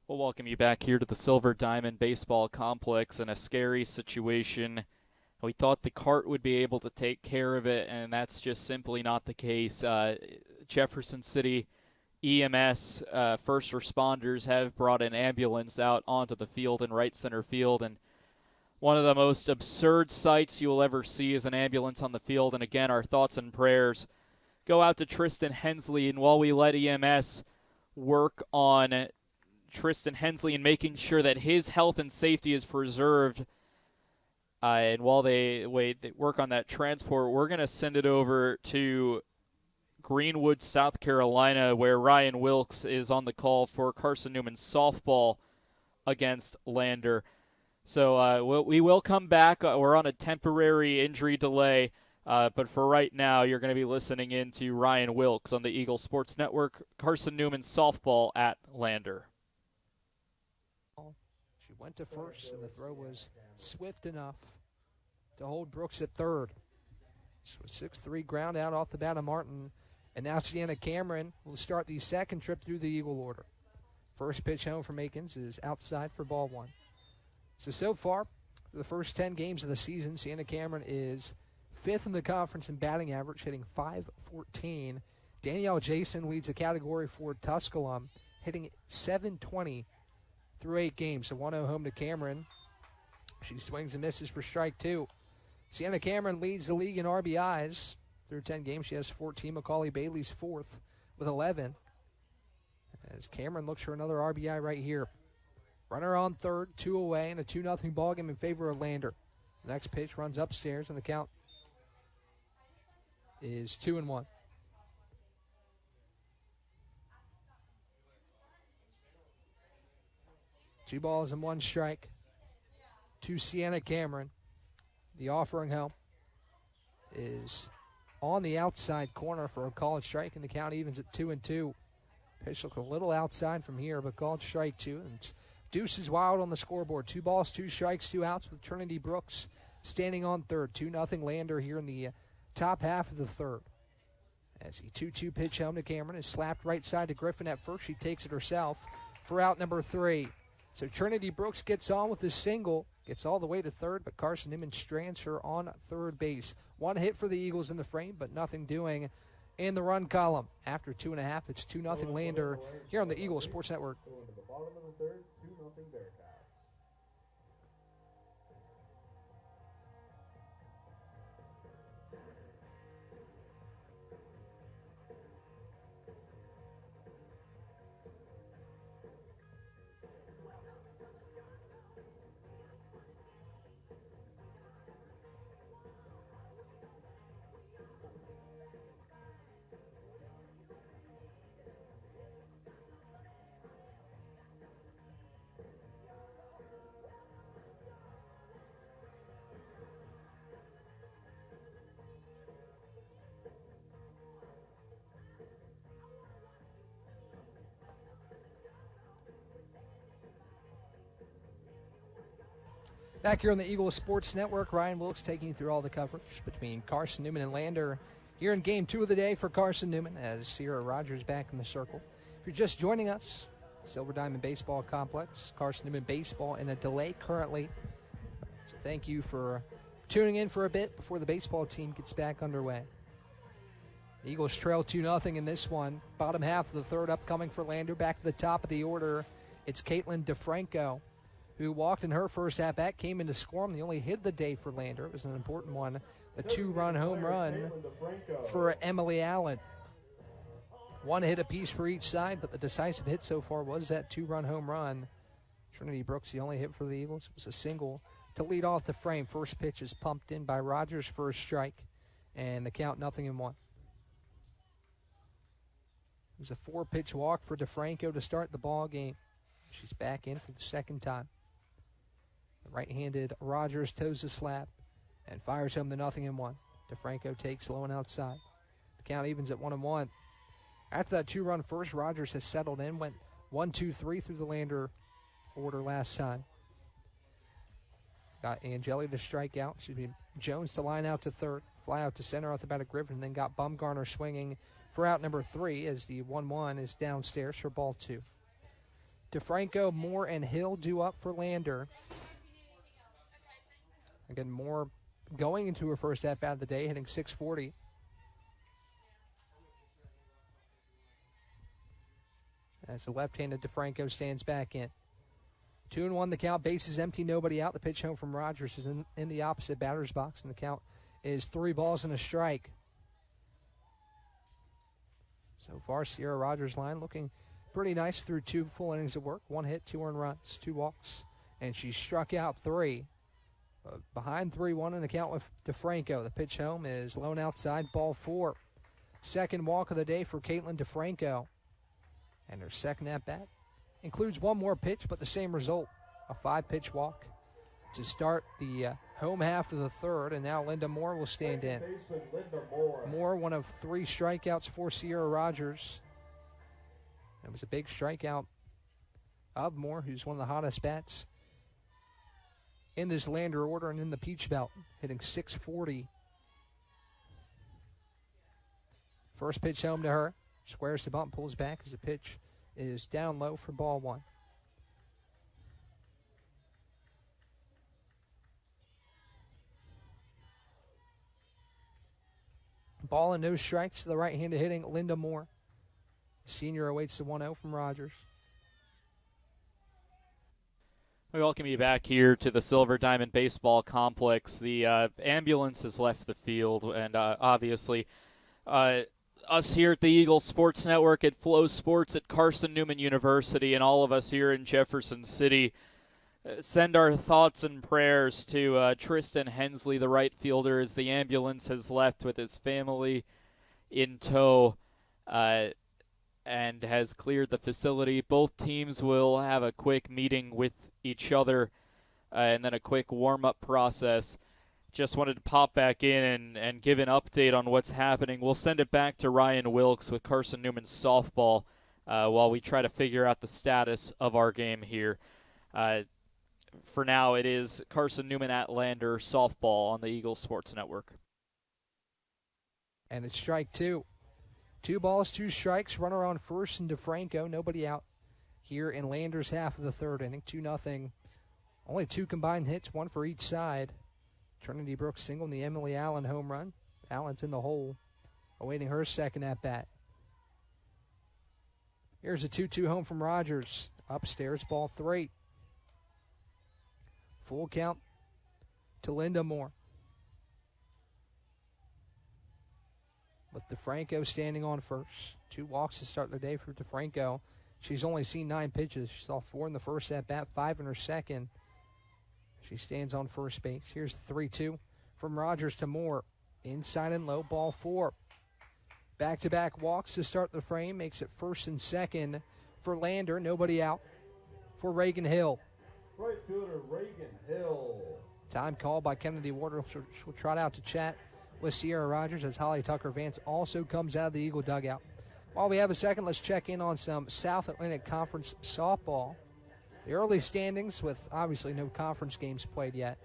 We'll welcome you back here to the Silver Diamond Baseball Complex in a scary situation. We thought the cart would be able to take care of it, and that's just simply not the case. Jefferson City EMS first responders have brought an ambulance out onto the field in right center field, and one of the most absurd sights you will ever see is an ambulance on the field. And again, our thoughts and prayers go out to Tristan Hensley, and while we let EMS work on Tristan Hensley and making sure that his health and safety is preserved, and while they work on that transport, we're going to send it over to Greenwood, South Carolina, where Ryan Wilkes is on the call for Carson-Newman softball against Lander. So we will come back. We're on a temporary injury delay, but for right now, you're going to be listening in to Ryan Wilkes on the Eagle Sports Network, Carson-Newman softball at Lander. She went to first, and the throw was swift enough to hold Brooks at third. So 6-3 ground out off the bat of Martin. And now Sienna Cameron will start the second trip through the Eagle order. First pitch home from Akins is outside for ball one. So far, the first 10 games of the season, Sienna Cameron is fifth in the conference in batting average, hitting .514. Danielle Jason leads the category for Tusculum, hitting .720 through 8 games. So 1-0 home to Cameron. She swings and misses for strike two. Sienna Cameron leads the league in RBIs. Through 10 games, she has 14. Macaulay Bailey's fourth with 11. as Cameron looks for another RBI right here. Runner on third, 2 away, and a 2-0 ballgame in favor of Lander. The next pitch runs upstairs, and the count is 2-1. Two balls and one strike to Sienna Cameron. The offering home is on the outside corner for a called strike, and the count evens at 2-2. Pitch look a little outside from here, but called strike 2. And it's Deuces Wild on the scoreboard. 2 balls, 2 strikes, 2 outs with Trinity Brooks standing on third. 2-0 Lander here in the top half of the third. As the 2-2 pitch home to Cameron is slapped right side to Griffin at first. She takes it herself for out number 3. So Trinity Brooks gets on with his single, gets all the way to third, but Carson-Newman strands her on third base. 1 hit for the Eagles in the frame, but nothing doing in the run column. After 2.5, it's 2-0 Lander here on the Eagles Sports Network. Back here on the Eagles Sports Network, Ryan Wilkes taking you through all the coverage between Carson-Newman and Lander here in Game 2 of the day for Carson-Newman as Sierra Rogers back in the circle. If you're just joining us, Silver Diamond Baseball Complex, Carson-Newman Baseball in a delay currently. So thank you for tuning in for a bit before the baseball team gets back underway. The Eagles trail 2-0 in this one. Bottom half of the third upcoming for Lander. Back to the top of the order, it's Caitlin DeFranco, who walked in her first at-bat, came in to score him. The only hit of the day for Lander. It was an important one, a 2-run home run for Emily Allen. 1 hit apiece for each side, but the decisive hit so far was that 2-run home run. Trinity Brooks, the only hit for the Eagles, was a single to lead off the frame. First pitch is pumped in by Rogers for a strike, and the count 0-1. It was a 4-pitch walk for DeFranco to start the ball game. She's back in for the second time. The right-handed Rogers toes the slab and fires home the 0-1. DeFranco takes low and outside. The count evens at 1-1. After that 2-run first, Rogers has settled in, went 1-2-3 through the Lander order last time. Got Angeli to strike out. Jones to line out to third. Fly out to center off the bat of Griffin, and then got Bumgarner swinging for out number 3 as the 1-1 is downstairs for ball 2. DeFranco, Moore, and Hill due up for Lander. Again, Moore going into her first at-bat of the day, hitting .640. As the left-handed DeFranco stands back in. 2-1 the count, bases empty, nobody out. The pitch home from Rogers is in the opposite batter's box, and the count is 3 balls and a strike. So far, Sierra Rogers' line looking pretty nice through 2 full innings of work. 1 hit, 2 earned runs, 2 walks, and she struck out 3. Behind 3-1 in the count with DeFranco. The pitch home is lone outside, ball 4. Second walk of the day for Caitlin DeFranco. And her second at-bat includes 1 more pitch, but the same result, a 5-pitch walk to start the home half of the third, and now Linda Moore will stand in. Moore, one of 3 strikeouts for Sierra Rogers. It was a big strikeout of Moore, who's one of the hottest bats in this Lander order and in the Peach Belt, hitting .640. First pitch home to her. Squares the bump, pulls back as the pitch is down low for ball 1. Ball and no strikes to the right-handed hitting Linda Moore. Senior awaits the 1-0 from Rogers. We welcome you back here to the Silver Diamond Baseball Complex. The ambulance has left the field, and obviously us here at the Eagle Sports Network, at Flow Sports, at Carson-Newman University, and all of us here in Jefferson City send our thoughts and prayers to Tristan Hensley, the right fielder, as the ambulance has left with his family in tow and has cleared the facility. Both teams will have a quick meeting with each other and then a quick warm-up process. Just wanted to pop back in and give an update on what's happening. We'll send it back to Ryan Wilkes with Carson-Newman softball while we try to figure out the status of our game here. For now, it is Carson-Newman at Lander softball on the Eagle Sports Network. And it's strike two. 2 balls, 2 strikes. Runner on first and DeFranco. Nobody out here in Lander's half of the third inning. 2-0. Only 2 combined hits, 1 for each side. Trinity Brooks single and the Emily Allen home run. Allen's in the hole, awaiting her second at bat. Here's a 2-2 home from Rogers. Upstairs, ball 3. Full count to Linda Moore. With DeFranco standing on first. 2 walks to start the day for DeFranco. She's only seen 9 pitches. She saw 4 in the first at bat, 5 in her second. She stands on first base. Here's the 3-2 from Rogers to Moore. Inside and low, ball 4. Back-to-back walks to start the frame. Makes it first and second for Lander. Nobody out for Reagan Hill. Right fielder Reagan Hill. Time called by Kennedy Ward. She'll trot out to chat with Sierra Rogers as Holly Tucker Vance also comes out of the Eagle dugout. While we have a second, let's check in on some South Atlantic Conference softball. The early standings, with obviously no conference games played yet.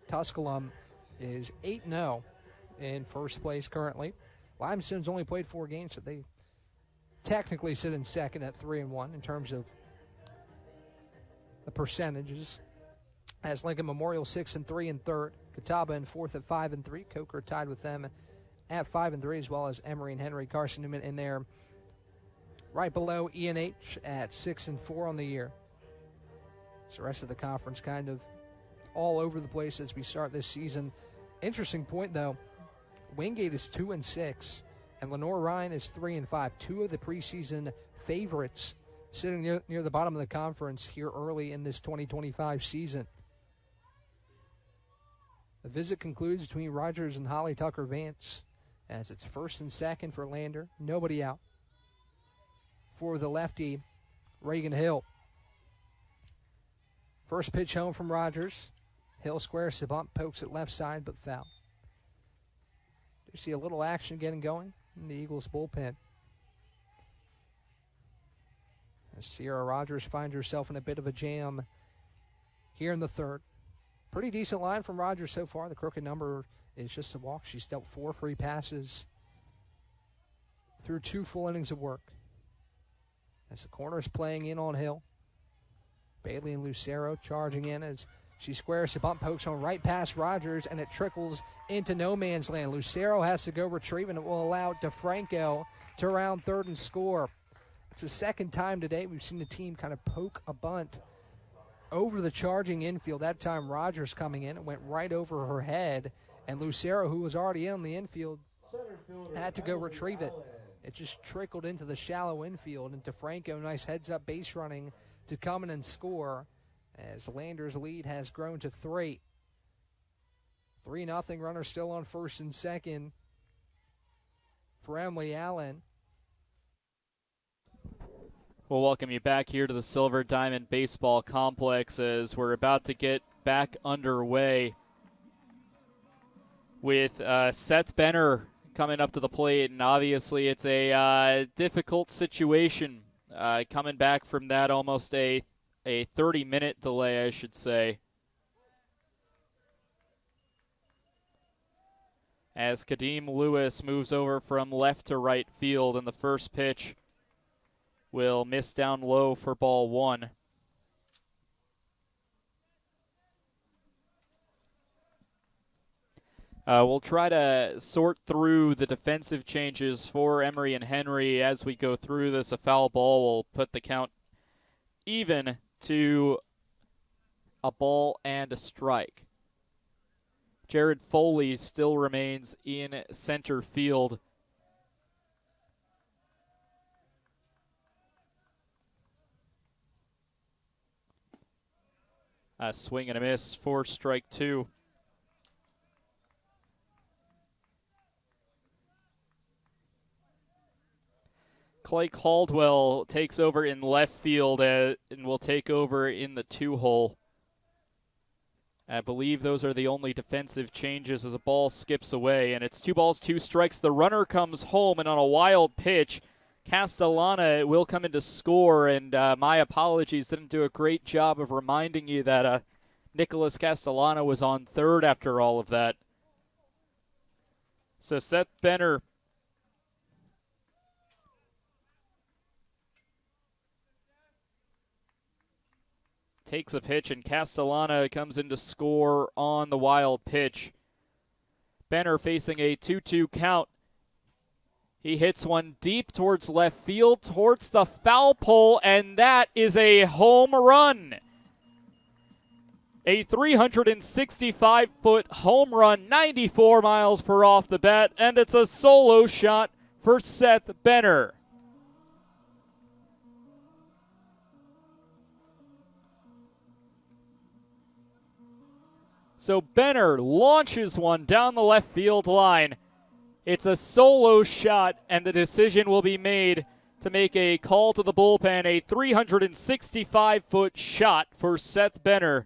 Tusculum is 8-0 in first place currently. Limestone's only played 4 games, so they technically sit in second at 3-1 in terms of the percentages. As Lincoln Memorial 6-3 in third. Catawba in fourth at 5-3. Coker tied with them at 5-3, as well as Emory and Henry. Carson-Newman in there right below E&H at 6-4 on the year. So the rest of the conference kind of all over the place as we start this season. Interesting point, though. Wingate is 2-6, and Lenore Ryan is 3-5. 2 of the preseason favorites sitting near the bottom of the conference here early in this 2025 season. The visit concludes between Rogers and Holly Tucker Vance as it's first and second for Lander. Nobody out for the lefty, Reagan Hill. First pitch home from Rogers. Hill squares the bump, pokes it left side, but foul. You see a little action getting going in the Eagles bullpen. As Sierra Rogers finds herself in a bit of a jam here in the third. Pretty decent line from Rogers so far. The crooked number is just a walk. She's dealt 4 free passes through 2 full innings of work. As the corner is playing in on Hill. Bailey and Lucero charging in as she squares the bump, pokes on right past Rogers, and it trickles into no man's land. Lucero has to go retrieve, and it will allow DeFranco to round third and score. It's the second time today we've seen the team kind of poke a bunt over the charging infield. That time Rogers coming in, it went right over her head, and Lucero, who was already in the infield, had to go retrieve it. It just trickled into the shallow infield, and DeFranco, nice heads-up base running to come in and score as Lander's lead has grown to 3. 3-0, runner still on first and second for Emily Allen. We'll welcome you back here to the Silver Diamond Baseball Complex as we're about to get back underway with Seth Benner coming up to the plate, and obviously it's a difficult situation coming back from that, almost a 30-minute delay, I should say. As Kadeem Lewis moves over from left to right field, and the first pitch will miss down low for ball 1. We'll try to sort through the defensive changes for Emory and Henry as we go through this. A foul ball will put the count even to a ball and a strike. Jared Foley still remains in center field A swing and a miss for strike 2. Clay Caldwell takes over in left field and will take over in the 2-hole. I believe those are the only defensive changes as a ball skips away, and it's 2 balls, 2 strikes. The runner comes home, and on a wild pitch, Castellana will come in to score, and my apologies, didn't do a great job of reminding you that Nicholas Castellana was on third after all of that. So Seth Benner takes a pitch, and Castellana comes in to score on the wild pitch. Benner facing a 2-2 count. He hits one deep towards left field, towards the foul pole, and that is a home run. A 365-foot home run, 94 miles per off the bat, and it's a solo shot for Seth Benner. So Benner launches one down the left field line. It's a solo shot, and the decision will be made to make a call to the bullpen, a 365-foot shot for Seth Benner.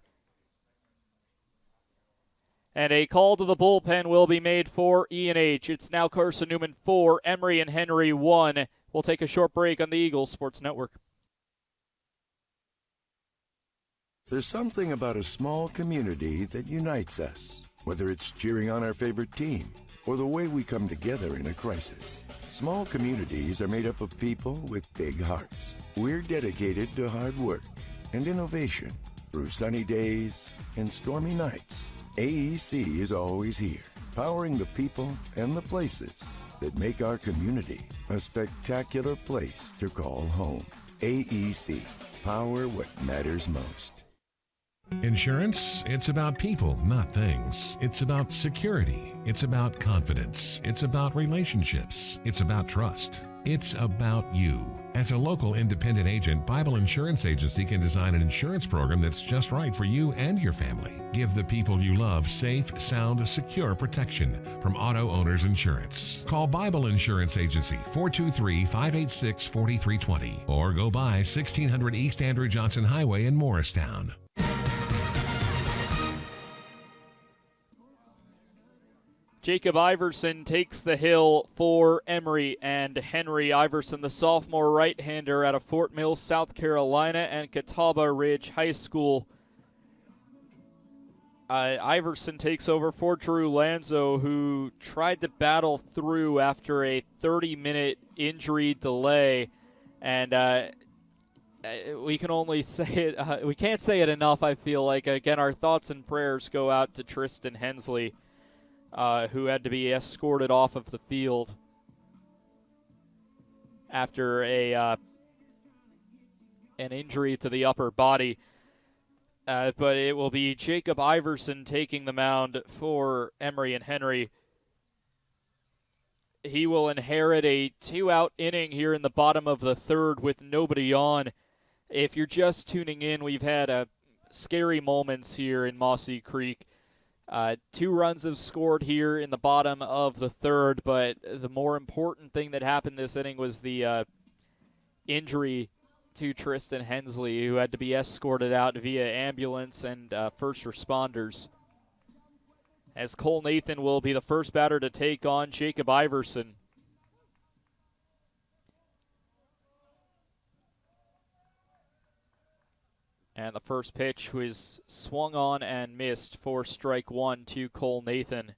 And a call to the bullpen will be made for E&H. It's now Carson-Newman 4, Emory and Henry 1. We'll take a short break on the Eagles Sports Network. There's something about a small community that unites us, whether it's cheering on our favorite team or the way we come together in a crisis. Small communities are made up of people with big hearts. We're dedicated to hard work and innovation through sunny days and stormy nights. AEC is always here, powering the people and the places that make our community a spectacular place to call home. AEC, power what matters most. Insurance, it's about people, not things. It's about security. It's about confidence. It's about relationships. It's about trust. It's about you. As a local independent agent, Bible Insurance Agency can design an insurance program that's just right for you and your family. Give the people you love safe, sound, secure protection from Auto Owners Insurance. Call Bible Insurance Agency 423-586-4320 or go by 1600 East Andrew Johnson Highway in Morristown. Jacob Iverson takes the hill for Emory and Henry. Iverson, the sophomore right-hander out of Fort Mill, South Carolina, and Catawba Ridge High School. Iverson takes over for Drew Lanzo, who tried to battle through after a 30-minute injury delay. And we can only say it, we can't say it enough, I feel like. Again, our thoughts and prayers go out to Tristan Hensley, who had to be escorted off of the field after an injury to the upper body. But it will be Jacob Iverson taking the mound for Emory and Henry. He will inherit a 2-out inning here in the bottom of the third with nobody on. If you're just tuning in, we've had scary moments here in Mossy Creek. 2 runs have scored here in the bottom of the third, but the more important thing that happened this inning was the injury to Tristan Hensley, who had to be escorted out via ambulance and first responders. As Cole Nathan will be the first batter to take on Jacob Iverson. And the first pitch was swung on and missed for strike 1 to Cole Nathan.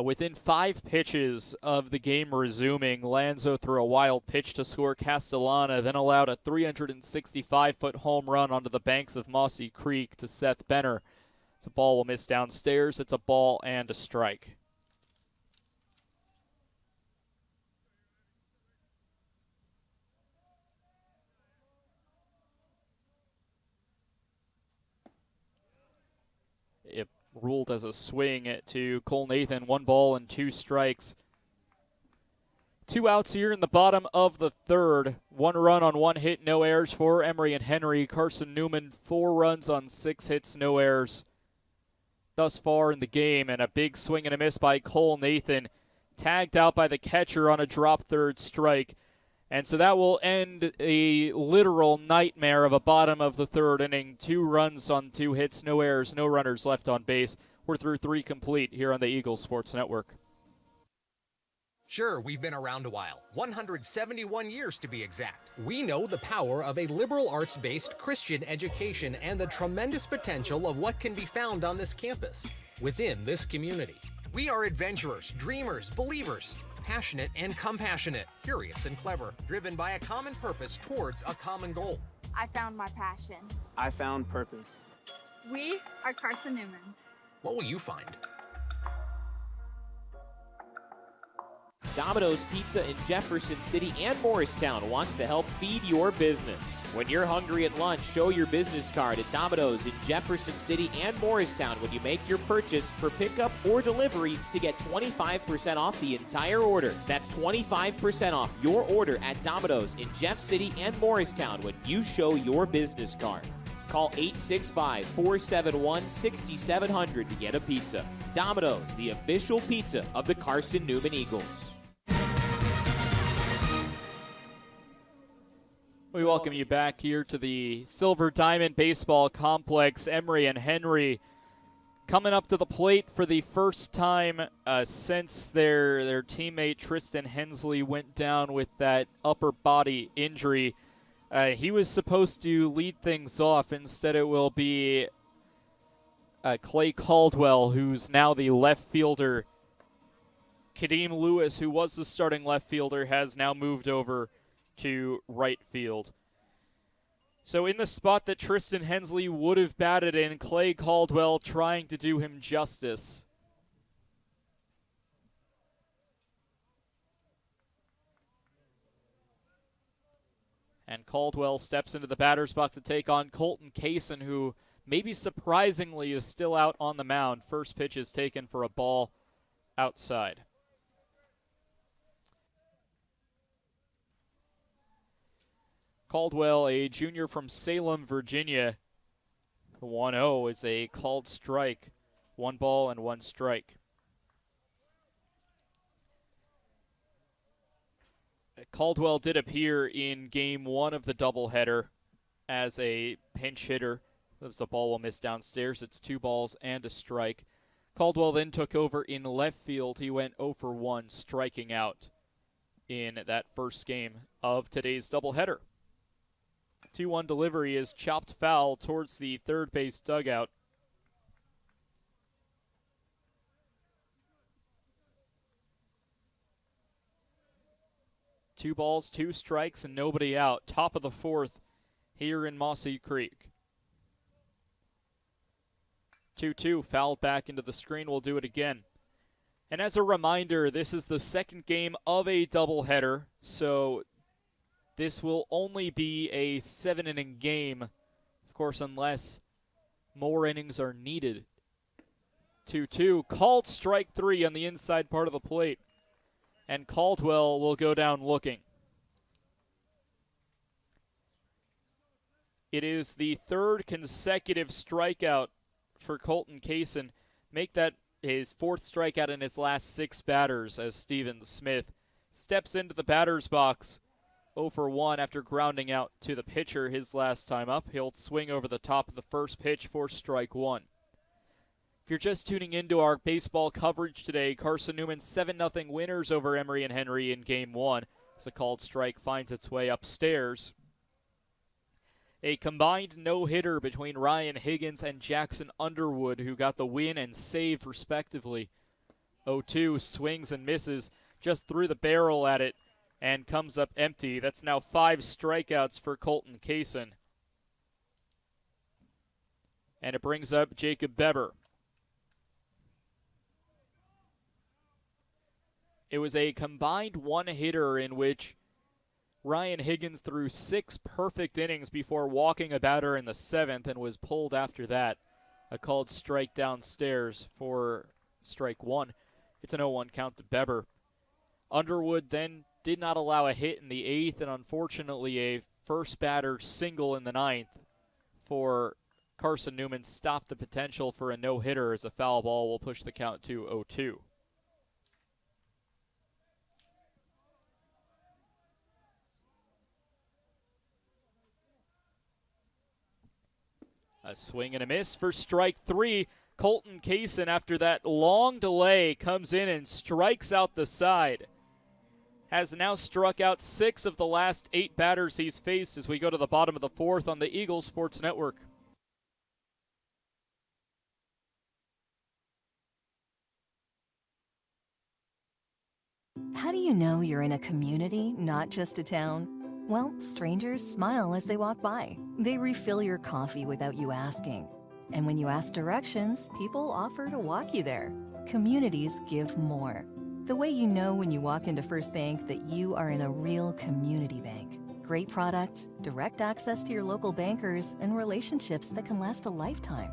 Within 5 pitches of the game resuming, Lanzo threw a wild pitch to score Castellana, then allowed a 365-foot home run onto the banks of Mossy Creek to Seth Benner. The ball will miss downstairs. It's a ball and a strike. It ruled as a swing to Cole Nathan. 1 ball and 2 strikes. 2 outs here in the bottom of the third. 1 run on 1 hit, no errors for Emory and Henry. Carson-Newman, 4 runs on 6 hits, no errors thus far in the game. And a big swing and a miss by Cole Nathan, tagged out by the catcher on a drop third strike. And so that will end a literal nightmare of a bottom of the third inning. 2 runs on 2 hits, no errors, no runners left on base. We're through 3 complete here on the Eagles Sports Network. Sure, we've been around a while, 171 years to be exact. We know the power of a liberal arts-based Christian education and the tremendous potential of what can be found on this campus, within this community. We are adventurers, dreamers, believers, passionate and compassionate, curious and clever, driven by a common purpose towards a common goal. I found my passion. I found purpose. We are Carson-Newman. What will you find? Domino's Pizza in Jefferson City and Morristown wants to help feed your business. When you're hungry at lunch, show your business card at Domino's in Jefferson City and Morristown when you make your purchase for pickup or delivery to get 25% off the entire order. That's 25% off your order at Domino's in Jeff City and Morristown when you show your business card. Call 865-471-6700 to get a pizza. Domino's, the official pizza of the Carson-Newman Eagles. We welcome you back here to the Silver Diamond Baseball Complex. Emory and Henry coming up to the plate for the first time since their teammate Tristan Hensley went down with that upper body injury. He was supposed to lead things off. Instead, it will be Clay Caldwell, who's now the left fielder. Kadeem Lewis, who was the starting left fielder, has now moved over to right field. So in the spot that Tristan Hensley would have batted in, Clay Caldwell trying to do him justice. And Caldwell steps into the batter's box to take on Colton Kaysen, who maybe surprisingly is still out on the mound. First pitch is taken for a ball outside. Caldwell, a junior from Salem, Virginia. The 1-0 is a called strike. 1 ball and 1 strike. Caldwell did appear in Game 1 of the doubleheader as a pinch hitter. There's a ball will miss downstairs. It's 2 balls and a strike. Caldwell then took over in left field. He went 0 for 1, striking out in that first game of today's doubleheader. 2-1 delivery is chopped foul towards the third base dugout. Two balls, 2 strikes, and nobody out. Top of the fourth here in Mossy Creek. 2-2, fouled back into the screen. We'll do it again. And as a reminder, this is the second game of a doubleheader, so this will only be a 7-inning game, of course, unless more innings are needed. 2-2, called strike 3 on the inside part of the plate. And Caldwell will go down looking. It is the 3rd consecutive strikeout for Colton Kaysen. Make that his 4th strikeout in his last 6 batters as Steven Smith steps into the batter's box. 0 for 1 after grounding out to the pitcher his last time up. He'll swing over the top of the first pitch for strike 1. If you're just tuning into our baseball coverage today, Carson-Newman 7-0 winners over Emory and Henry in Game 1 as a called strike finds its way upstairs. A combined no-hitter between Ryan Higgins and Jackson Underwood, who got the win and save respectively. 0-2 swings and misses, just threw the barrel at it and comes up empty. That's now 5 strikeouts for Colton Kaysen. And it brings up Jacob Beber. It was a combined 1-hitter in which Ryan Higgins threw 6 perfect innings before walking a batter in the 7th and was pulled after that. A called strike downstairs for strike 1. It's an 0-1 count to Beber. Underwood then did not allow a hit in the 8th, and unfortunately a first batter single in the 9th for Carson-Newman stopped the potential for a no-hitter as a foul ball will push the count to 0-2. A swing and a miss for strike 3. Colton Kaysen, after that long delay, comes in and strikes out the side. Has now struck out 6 of the last 8 batters he's faced as we go to the bottom of the 4th on the Eagles Sports Network. How do you know you're in a community, not just a town? Well, strangers smile as they walk by. They refill your coffee without you asking. And when you ask directions, people offer to walk you there. Communities give more. The way you know when you walk into First Bank that you are in a real community bank. Great products, direct access to your local bankers, and relationships that can last a lifetime.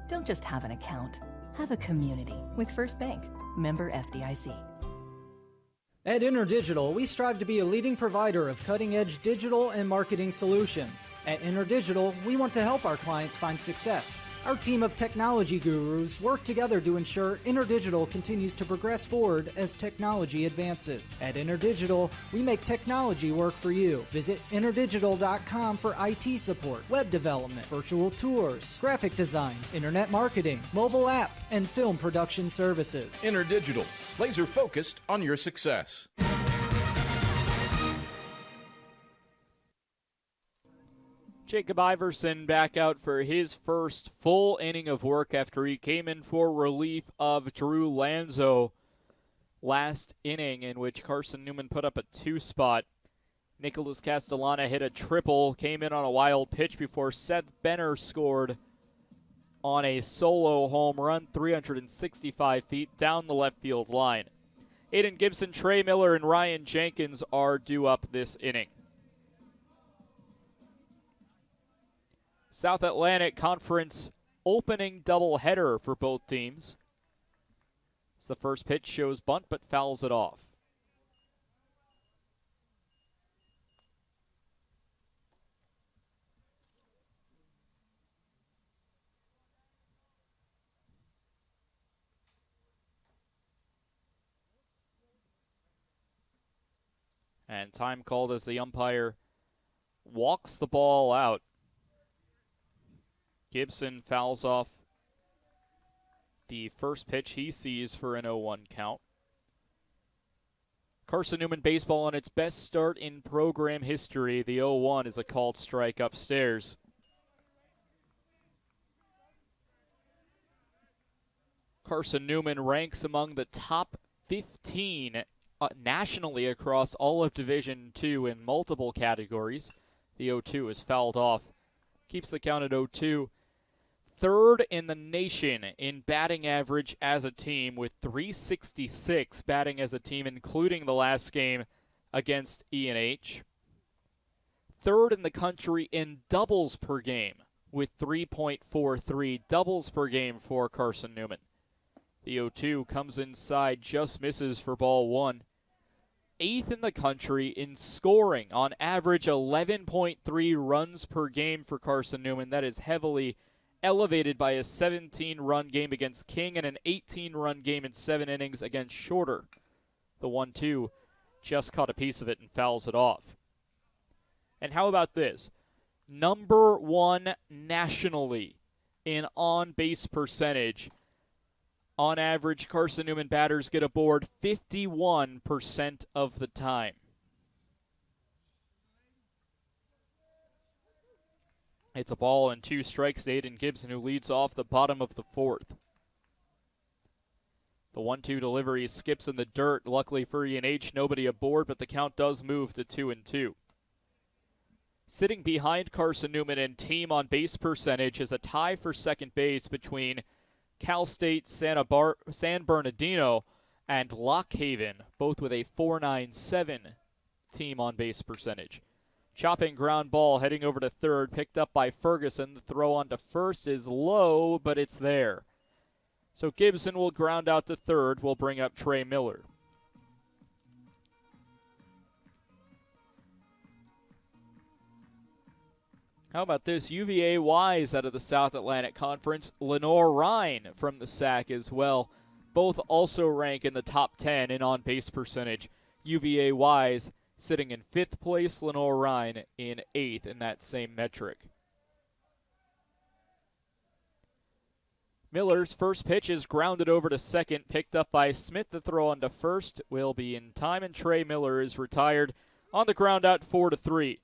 Don't just have an account. Have a community with First Bank. Member FDIC. At InterDigital, we strive to be a leading provider of cutting-edge digital and marketing solutions. At InterDigital, we want to help our clients find success. Our team of technology gurus work together to ensure InterDigital continues to progress forward as technology advances. At InterDigital, we make technology work for you. Visit interdigital.com for IT support, web development, virtual tours, graphic design, internet marketing, mobile app, and film production services. InterDigital, laser focused on your success. Jacob Iverson back out for his first full inning of work after he came in for relief of Drew Lanzo last inning, in which Carson-Newman put up a 2-spot. Nicholas Castellana hit a triple, came in on a wild pitch before Seth Benner scored on a solo home run 365 feet down the left field line. Aiden Gibson, Trey Miller, and Ryan Jenkins are due up this inning. South Atlantic Conference opening doubleheader for both teams. It's the first pitch shows bunt but fouls it off. And time called as the umpire walks the ball out. Gibson fouls off the first pitch he sees for an 0-1 count. Carson-Newman baseball on its best start in program history. The 0-1 is a called strike upstairs. Carson-Newman ranks among the top 15 nationally across all of Division II in multiple categories. The 0-2 is fouled off. Keeps the count at 0-2. Third in the nation in batting average as a team with 366 batting as a team, including the last game against E&H. Third in the country in doubles per game with 3.43 doubles per game for Carson-Newman. The 0-2 comes inside, just misses for ball 1. 8th in the country in scoring, on average 11.3 runs per game for Carson-Newman. That is heavily elevated by a 17-run game against King and an 18-run game in 7 innings against Shorter. The 1-2 just caught a piece of it and fouls it off. And how about this? Number 1 nationally in on-base percentage. On average, Carson-Newman batters get aboard 51% of the time. It's a ball and 2 strikes to Aiden Gibson, who leads off the bottom of the 4th. The 1-2 delivery skips in the dirt. Luckily for E&H, nobody aboard, but the count does move to 2-2. Sitting behind Carson-Newman in team on base percentage is a tie for second base between Cal State San Bernardino and Lock Haven, both with a .497 team on base percentage. Chopping ground ball heading over to third, picked up by Ferguson. The throw on to first is low, but it's there. So Gibson will ground out to third, will bring up Trey Miller. How about this? UVA Wise out of the South Atlantic Conference. Lenore Ryan from the SAC as well. Both also rank in the top 10 in on-base percentage. UVA Wise sitting in 5th place, Lenore Ryan in 8th in that same metric. Miller's first pitch is grounded over to second, picked up by Smith. The throw on to first will be in time, and Trey Miller is retired on the ground out 4-3.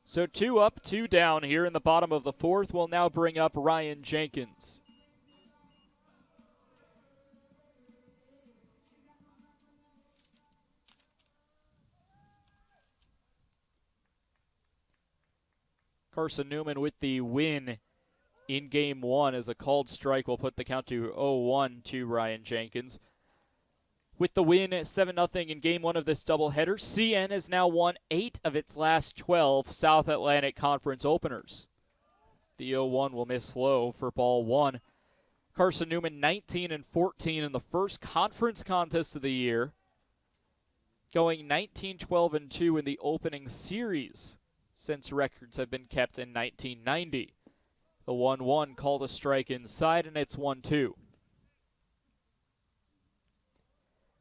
So 2 up, 2 down here in the bottom of the 4th. Will now bring up Ryan Jenkins. Carson-Newman with the win in Game 1 as a called strike will put the count to 0-1 to Ryan Jenkins. With the win 7-0 in Game 1 of this doubleheader, CN has now won 8 of its last 12 South Atlantic Conference openers. The 0-1 will miss low for ball 1. Carson-Newman 19-14 in the first conference contest of the year, going 19-12-2 in the opening series since records have been kept in 1990. The 1-1 called a strike inside, and it's 1-2.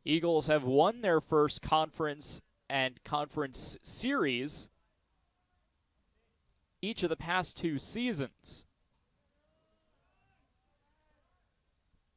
Eagles have won their first conference and conference series each of the past 2 seasons.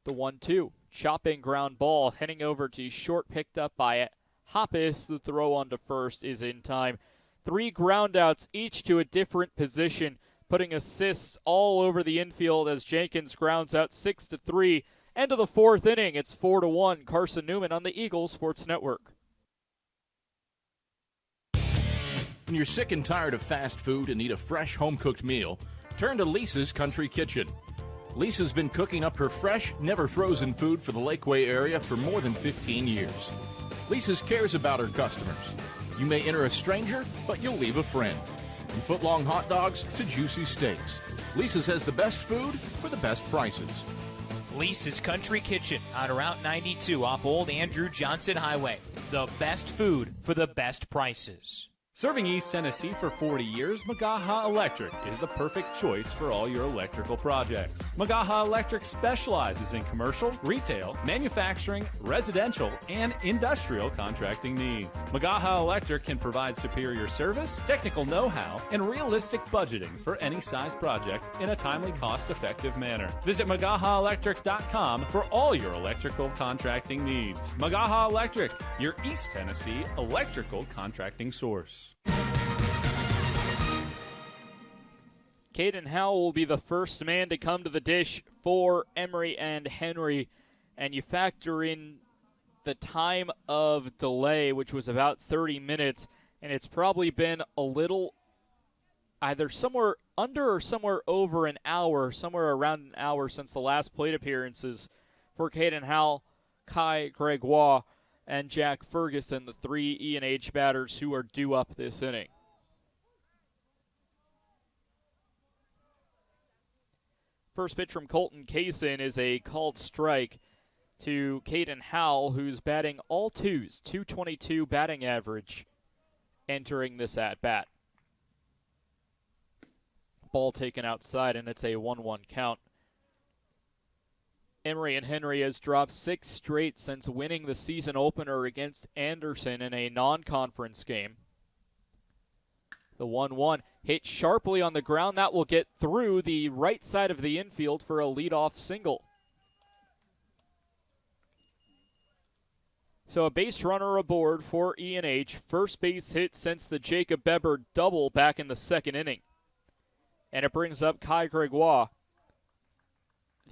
The 1-2, chopping ground ball, heading over to short, picked up by Hoppus. The throw on to first is in time. 3 groundouts, each to a different position, putting assists all over the infield as Jenkins grounds out 6-3. End of the 4th inning, it's 4-1. Carson-Newman on the Eagles Sports Network. When you're sick and tired of fast food and need a fresh home-cooked meal, turn to Lisa's Country Kitchen. Lisa's been cooking up her fresh, never-frozen food for the Lakeway area for more than 15 years. Lisa's cares about her customers. You may enter a stranger, but you'll leave a friend. From foot-long hot dogs to juicy steaks, Lisa's has the best food for the best prices. Lisa's Country Kitchen on Route 92 off Old Andrew Johnson Highway. The best food for the best prices. Serving East Tennessee for 40 years, Magaha Electric is the perfect choice for all your electrical projects. Magaha Electric specializes in commercial, retail, manufacturing, residential, and industrial contracting needs. Magaha Electric can provide superior service, technical know-how, and realistic budgeting for any size project in a timely, cost-effective manner. Visit MagahaElectric.com for all your electrical contracting needs. Magaha Electric, your East Tennessee electrical contracting source. Caden Howell will be the first man to come to the dish for Emory and Henry. And you factor in the time of delay, which was about 30 minutes, and it's probably been a little either somewhere under or somewhere over an hour, somewhere around an hour since the last plate appearances for Caden Howell, Kai Gregoire, and Jack Ferguson, the 3 E&H batters who are due up this inning. First pitch from Colton Kaysen is a called strike to Caden Howell, who's batting all twos, 222 batting average entering this at-bat. Ball taken outside, and it's a 1-1 count. Emory and Henry has dropped 6 straight since winning the season opener against Anderson in a non-conference game. The 1-1 hit sharply on the ground. That will get through the right side of the infield for a leadoff single. So a base runner aboard for E&H. First base hit since the Jacob Beber double back in the 2nd inning. And it brings up Kai Gregoire,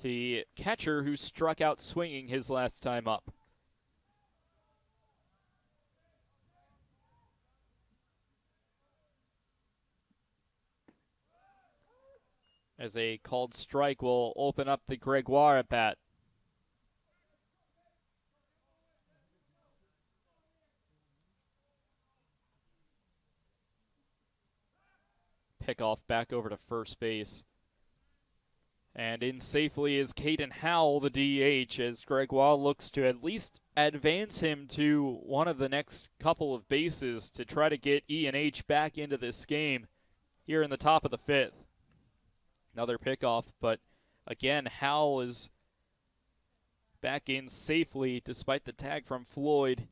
the catcher who struck out swinging his last time up. As a called strike will open up the Gregoire at bat. Pickoff back over to first base. And in safely is Caden Howell, the DH, as Gregoire looks to at least advance him to one of the next couple of bases to try to get E&H back into this game here in the top of the fifth. Another pickoff, but again, Howell is back in safely despite the tag from Floyd.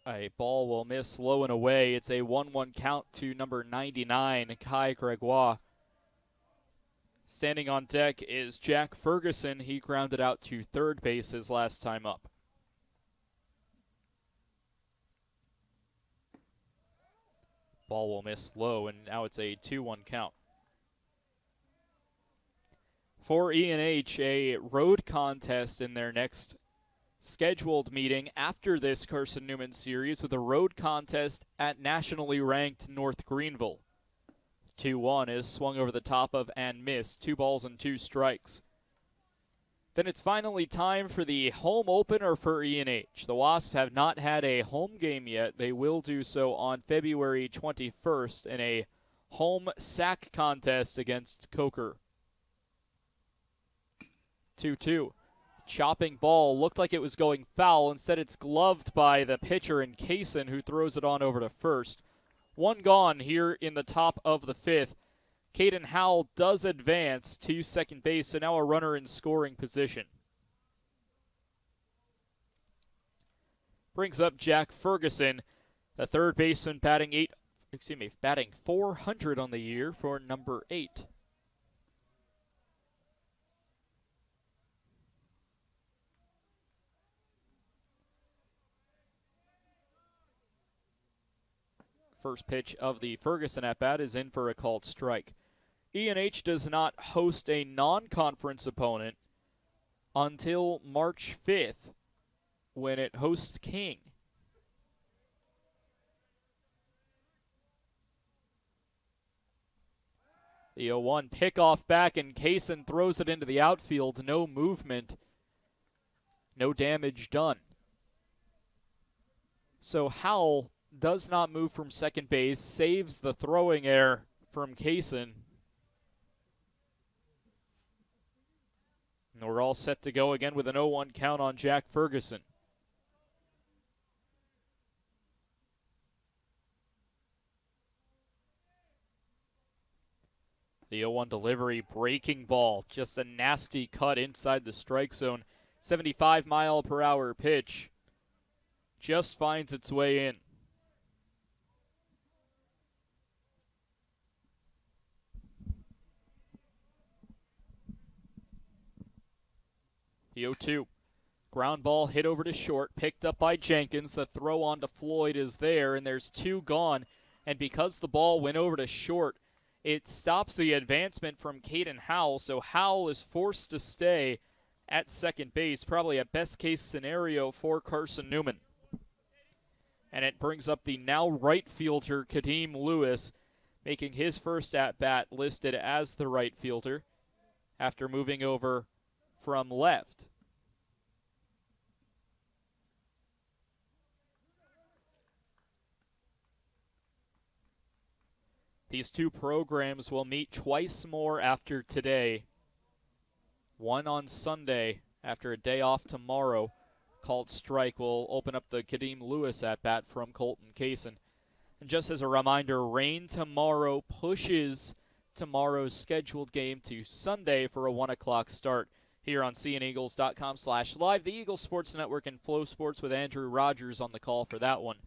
A ball will miss low and away. It's a 1-1 count to number 99, Kai Gregoire. Standing on deck is Jack Ferguson. He grounded out to third base his last time up. Ball will miss low, and now it's a 2-1 count. For E&H, a road contest in their next scheduled meeting after this Carson-Newman series with a road contest at nationally ranked North Greenville. 2-1 is swung over the top of and missed. 2 balls and 2 strikes. Then it's finally time for the home opener for E&H. The Wasps have not had a home game yet. They will do so on February 21st in a home sack contest against Coker. 2-2. Chopping ball looked like it was going foul. Instead, it's gloved by the pitcher in Kaysen, who throws it on over to first. 1 gone here in the top of the fifth. Caden Howell does advance to second base, so now a runner in scoring position. Brings up Jack Ferguson, the third baseman, batting 400 on the year for number 8. First pitch of the Ferguson at-bat is in for a called strike. E&H does not host a non-conference opponent until March 5th when it hosts King. The 0-1 pickoff back, and Kaysen throws it into the outfield. No movement, no damage done. So Howell does not move from second base, saves the throwing error from Kaysen. And we're all set to go again with an 0-1 count on Jack Ferguson. The 0-1 delivery, breaking ball, just a nasty cut inside the strike zone. 75-mile-per-hour pitch just finds its way in. The 0-2. Ground ball hit over to short, picked up by Jenkins. The throw on to Floyd is there, and there's 2 gone. And because the ball went over to short, it stops the advancement from Caden Howell, so Howell is forced to stay at second base, probably a best-case scenario for Carson-Newman. And it brings up the now right fielder, Kadeem Lewis, making his first at-bat listed as the right fielder after moving over from left. These two programs will meet twice more after today. One on Sunday after a day off tomorrow. Called strike will open up the Kadeem Lewis at-bat from Colton Kaysen. And just as a reminder, rain tomorrow pushes tomorrow's scheduled game to Sunday for a 1 o'clock start here on cneagles.com/live. The Eagles Sports Network and Flow Sports with Andrew Rogers on the call for that one.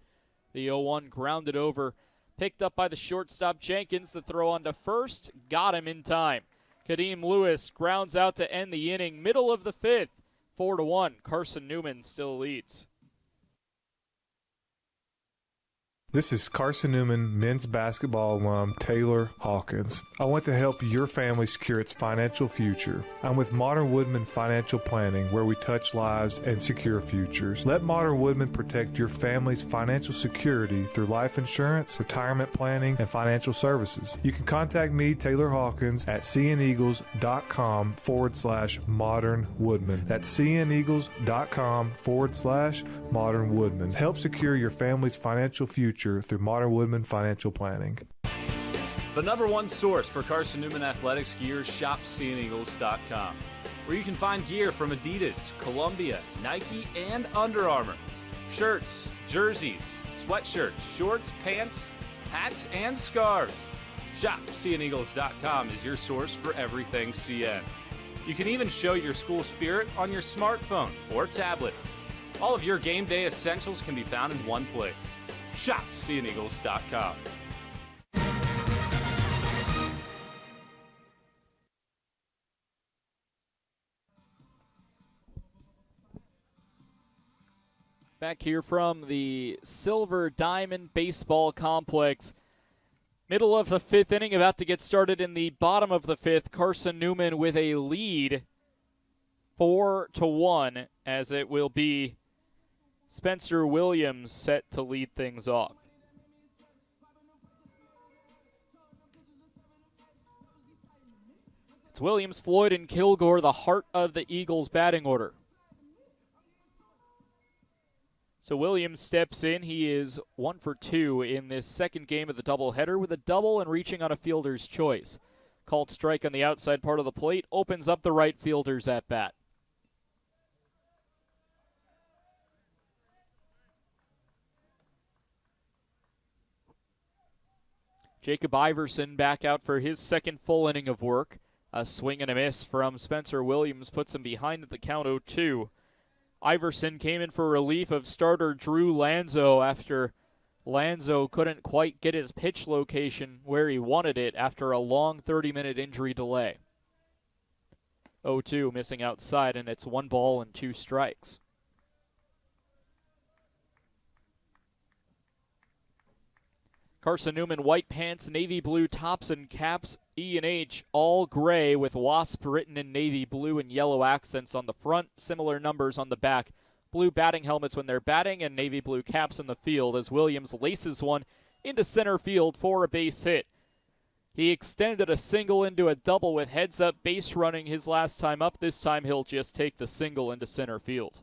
The 0-1 grounded over, picked up by the shortstop Jenkins. The throw on to first, got him in time. Kadeem Lewis grounds out to end the inning, middle of the fifth. 4-1, Carson-Newman still leads. This is Carson-Newman men's basketball alum Taylor Hawkins. I want to help your family secure its financial future. I'm with Modern Woodman Financial Planning, where we touch lives and secure futures. Let Modern Woodman protect your family's financial security through life insurance, retirement planning, and financial services. You can contact me, Taylor Hawkins, at cneagles.com/Modern Woodman. That's cneagles.com/Modern Woodman. Help secure your family's financial future through Modern Woodman Financial Planning. The number one source for Carson-Newman athletics gear, shopseeandeagles.com, where you can find gear from Adidas, Columbia, Nike, and Under Armour. Shirts, jerseys, sweatshirts, shorts, pants, hats, and scarves. Shopseeandeagles.com is your source for everything CN. You can even show your school spirit on your smartphone or tablet. All of your game day essentials can be found in one place. ShopSeeAndEagles.com. Back here from the Silver Diamond Baseball Complex. Middle of the fifth inning, about to get started in the bottom of the fifth. Carson-Newman with a lead 4-1, as it will be Spencer Williams set to lead things off. It's Williams, Floyd, and Kilgore, the heart of the Eagles' batting order. So Williams steps in. He is 1 for 2 in this second game of the doubleheader with a double and reaching on a fielder's choice. Called strike on the outside part of the plate opens up the right fielder's at bat. Jacob Iverson back out for his second full inning of work. A swing and a miss from Spencer Williams puts him behind at the count 0-2. Iverson came in for relief of starter Drew Lanzo after Lanzo couldn't quite get his pitch location where he wanted it after a long 30-minute injury delay. 0-2, missing outside, and it's 1 ball and 2 strikes. Carson-Newman, white pants, navy blue tops and caps, E and H, all gray with WASP written in navy blue and yellow accents on the front, similar numbers on the back. Blue batting helmets when they're batting and navy blue caps in the field as Williams laces one into center field for a base hit. He extended a single into a double with heads up base running his last time up. This time he'll just take the single into center field.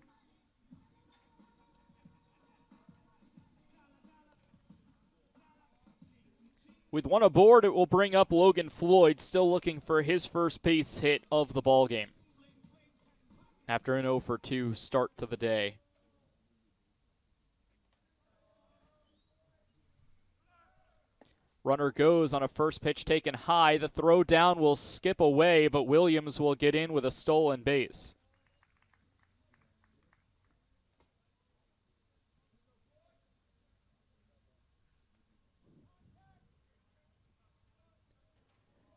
With one aboard, it will bring up Logan Floyd, still looking for his first base hit of the ballgame after an 0 for 2 start to the day. Runner goes on a first pitch taken high. The throw down will skip away, but Williams will get in with a stolen base.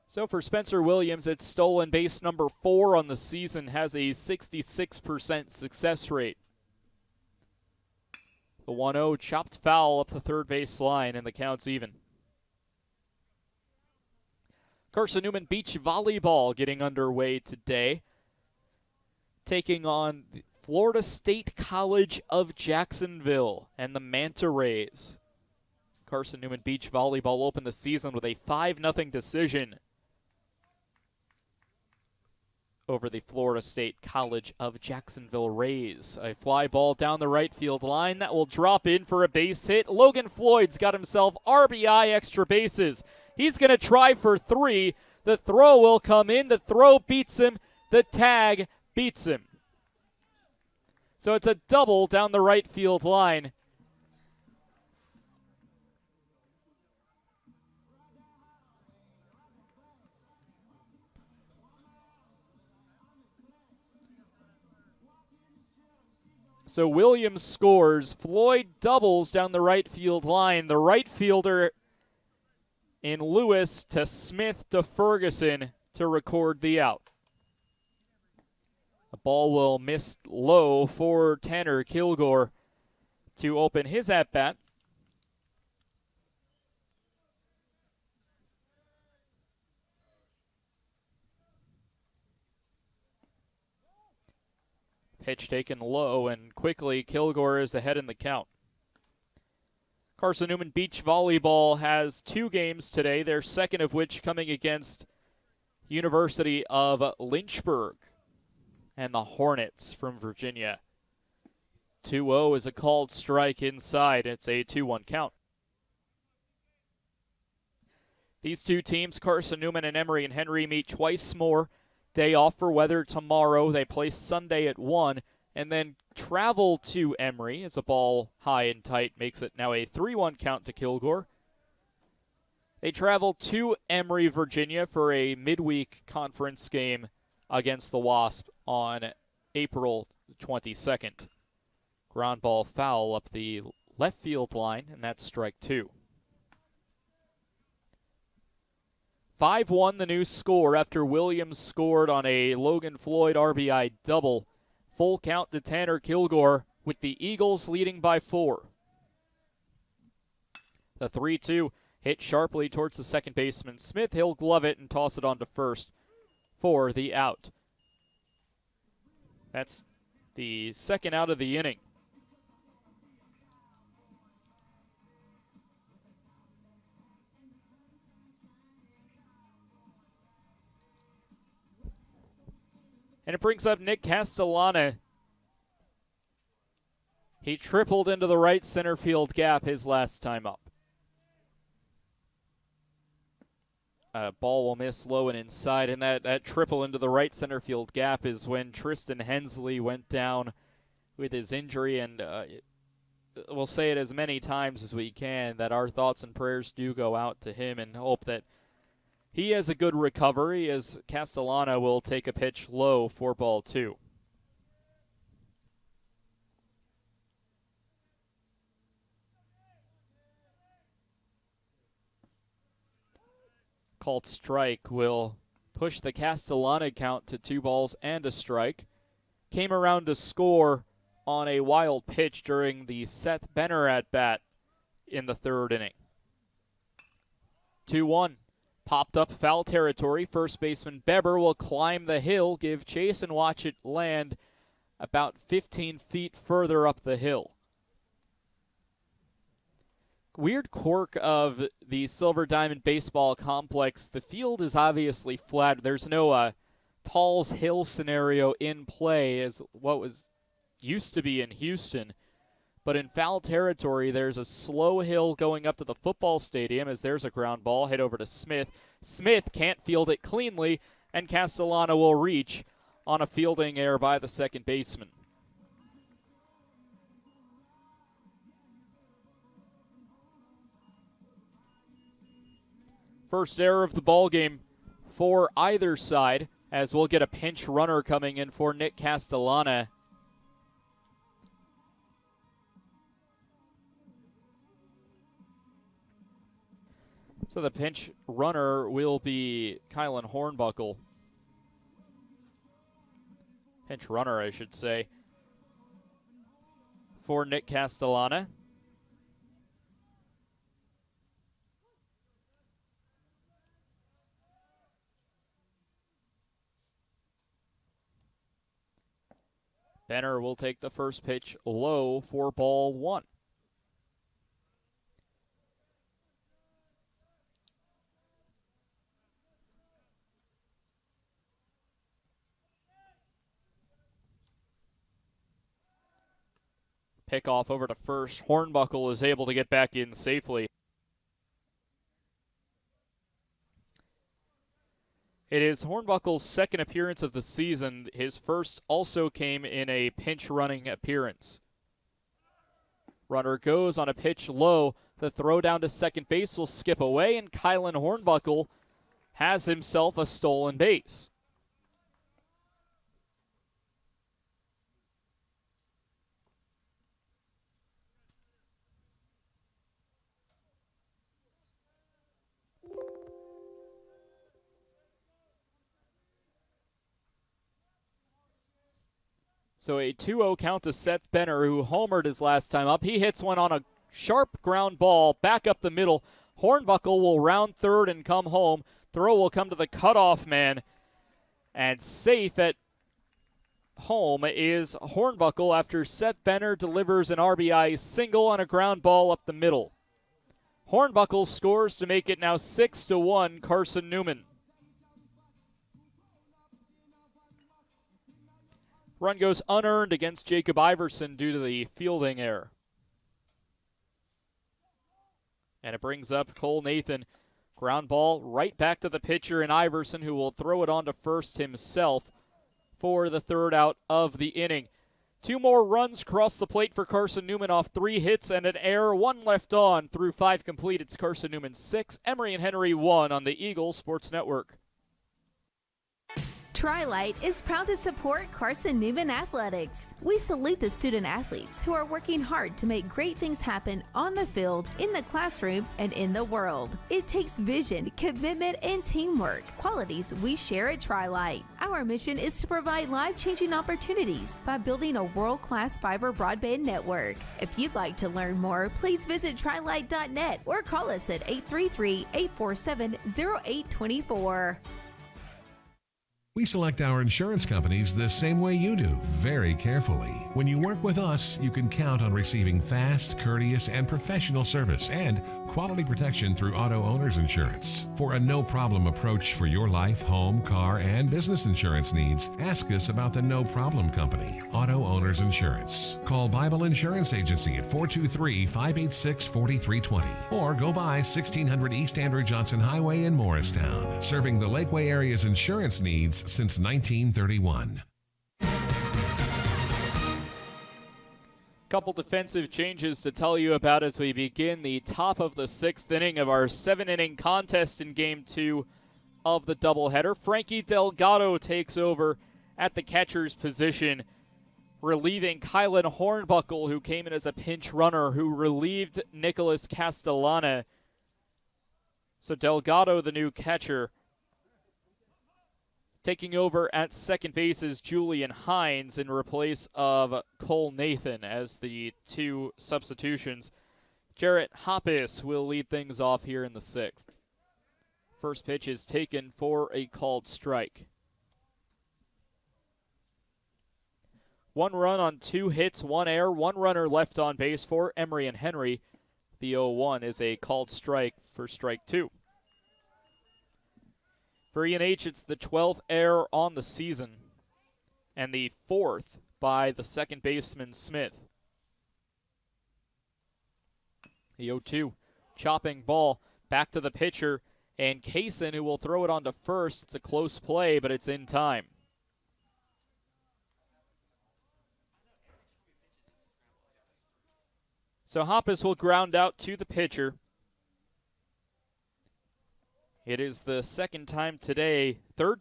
So for Spencer Williams, it's stolen base number 4 on the season, has a 66% success rate. The 1-0 chopped foul up the third base line, and the count's even. Carson-Newman Beach Volleyball getting underway today, taking on Florida State College of Jacksonville and the Manta Rays. Carson-Newman Beach Volleyball opened the season with a 5-0 decision over the Florida State College of Jacksonville Rays. A fly ball down the right field line that will drop in for a base hit. Logan Floyd's got himself RBI extra bases. He's going to try for 3. The throw will come in. The throw beats him. The tag beats him. So it's a double down the right field line. So Williams scores. Floyd doubles down the right field line. The right fielder in Lewis to Smith to Ferguson to record the out. The ball will miss low for Tanner Kilgore to open his at-bat. Pitch taken low, and quickly Kilgore is ahead in the count. Carson-Newman Beach Volleyball has 2 games today, their second of which coming against University of Lynchburg and the Hornets from Virginia. 2-0 is a called strike inside. It's a 2-1 count. These 2 teams, Carson-Newman and Emory and Henry, meet twice more. Day off for weather tomorrow. They play Sunday at 1 and then travel to Emory as a ball high and tight makes it now a 3-1 count to Kilgore. They travel to Emory, Virginia for a midweek conference game against the Wasp on April 22nd. Ground ball foul up the left field line, and that's strike 2. 5-1 the new score after Williams scored on a Logan Floyd RBI double. Full count to Tanner Kilgore with the Eagles leading by 4. The 3-2 hit sharply towards the second baseman Smith. He'll glove it and toss it on to first for the out. That's the second out of the inning. And it brings up Nick Castellana. He tripled into the right center field gap his last time up. Ball will miss low and inside, and that triple into the right center field gap is when Tristan Hensley went down with his injury, and we'll say it as many times as we can that our thoughts and prayers do go out to him and hope that he has a good recovery as Castellana will take a pitch low for ball 2. Called strike will push the Castellana count to 2 balls and a strike. Came around to score on a wild pitch during the Seth Benner at bat in the 3rd inning. 2-1. Popped up foul territory. First baseman Beber will climb the hill, give chase, and watch it land about 15 feet further up the hill. Weird quirk of the Silver Diamond Baseball Complex. The field is obviously flat. There's no Tall's Hill scenario in play as what was used to be in Houston. But in foul territory, there's a slow hill going up to the football stadium as there's a ground ball hit over to Smith. Smith can't field it cleanly, and Castellana will reach on a fielding error by the second baseman. First error of the ballgame for either side, as we'll get a pinch runner coming in for Nick Castellana. So the pinch runner will be Kylan Hornbuckle. Pinch runner, I should say, for Nick Castellana. Benner will take the first pitch low for ball 1. Pickoff over to first. Hornbuckle is able to get back in safely. It is Hornbuckle's second appearance of the season. His first also came in a pinch running appearance. Runner goes on a pitch low. The throw down to second base will skip away, and Kylan Hornbuckle has himself a stolen base. So a 2-0 count to Seth Benner, who homered his last time up. He hits one on a sharp ground ball back up the middle. Hornbuckle will round third and come home. Throw will come to the cutoff man. And safe at home is Hornbuckle after Seth Benner delivers an RBI single on a ground ball up the middle. Hornbuckle scores to make it now 6-1 Carson-Newman. Run goes unearned against Jacob Iverson due to the fielding error. And it brings up Cole Nathan. Ground ball right back to the pitcher in Iverson, who will throw it on to first himself for the third out of the inning. 2 more runs cross the plate for Carson-Newman off 3 hits and an error. 1 left on through 5 complete. It's Carson-Newman 6, Emory and Henry 1 on the Eagle Sports Network. Tri-Light is proud to support Carson-Newman Athletics. We salute the student athletes who are working hard to make great things happen on the field, in the classroom, and in the world. It takes vision, commitment, and teamwork, qualities we share at Tri-Light. Our mission is to provide life-changing opportunities by building a world-class fiber broadband network. If you'd like to learn more, please visit trilight.net or call us at 833-847-0824. We select our insurance companies the same way you do, very carefully. When you work with us, you can count on receiving fast, courteous, and professional service and quality protection through Auto Owners Insurance. For a no-problem approach for your life, home, car, and business insurance needs, ask us about the No Problem Company, Auto Owners Insurance. Call Bible Insurance Agency at 423-586-4320 or go by 1600 East Andrew Johnson Highway in Morristown, serving the Lakeway area's insurance needs since 1931. Couple defensive changes to tell you about as we begin the top of the 6th inning of our 7-inning contest in Game 2 of the doubleheader. Frankie Delgado takes over at the catcher's position, relieving Kylan Hornbuckle, who came in as a pinch runner, who relieved Nicholas Castellana. So Delgado, the new catcher. Taking over at second base is Julian Hines in replace of Cole Nathan as the 2 substitutions. Jarrett Hoppus will lead things off here in the 6th. First pitch is taken for a called strike. 1 run on 2 hits, 1 error, 1 runner left on base for Emory and Henry. The 0-1 is a called strike for strike 2. For E&H, it's the 12th error on the season and the 4th by the second baseman Smith. The 0-2, chopping ball back to the pitcher, and Kaysen, who will throw it on to first. It's a close play, but it's in time. So Hoppus will ground out to the pitcher. It is the third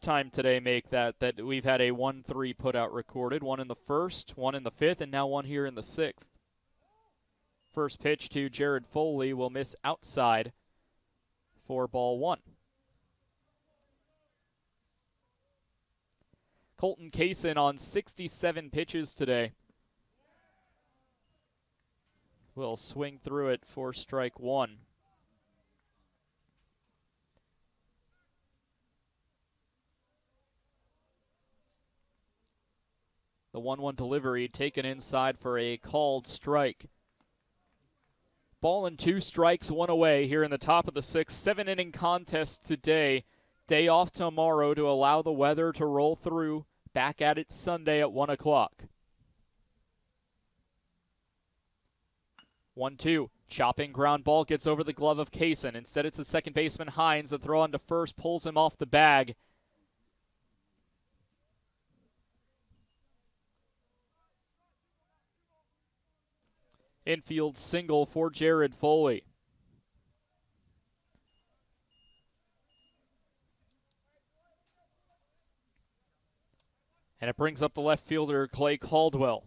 time today make that we've had a 1-3 putout recorded. 1 in the 1st, 1 in the 5th, and now 1 here in the 6th. First pitch to Jared Foley will miss outside for ball 1. Colton Kaysen on 67 pitches today will swing through it for strike 1. The 1-1 delivery taken inside for a called strike. Ball and 2 strikes, 1 away here in the top of the 6th. 7-inning contest today. Day off tomorrow to allow the weather to roll through. Back at it Sunday at 1 o'clock. 1-2. Chopping ground ball gets over the glove of Kaysen. Instead, it's the second baseman Hines. The throw on to first pulls him off the bag. Infield single for Jared Foley. And it brings up the left fielder, Clay Caldwell.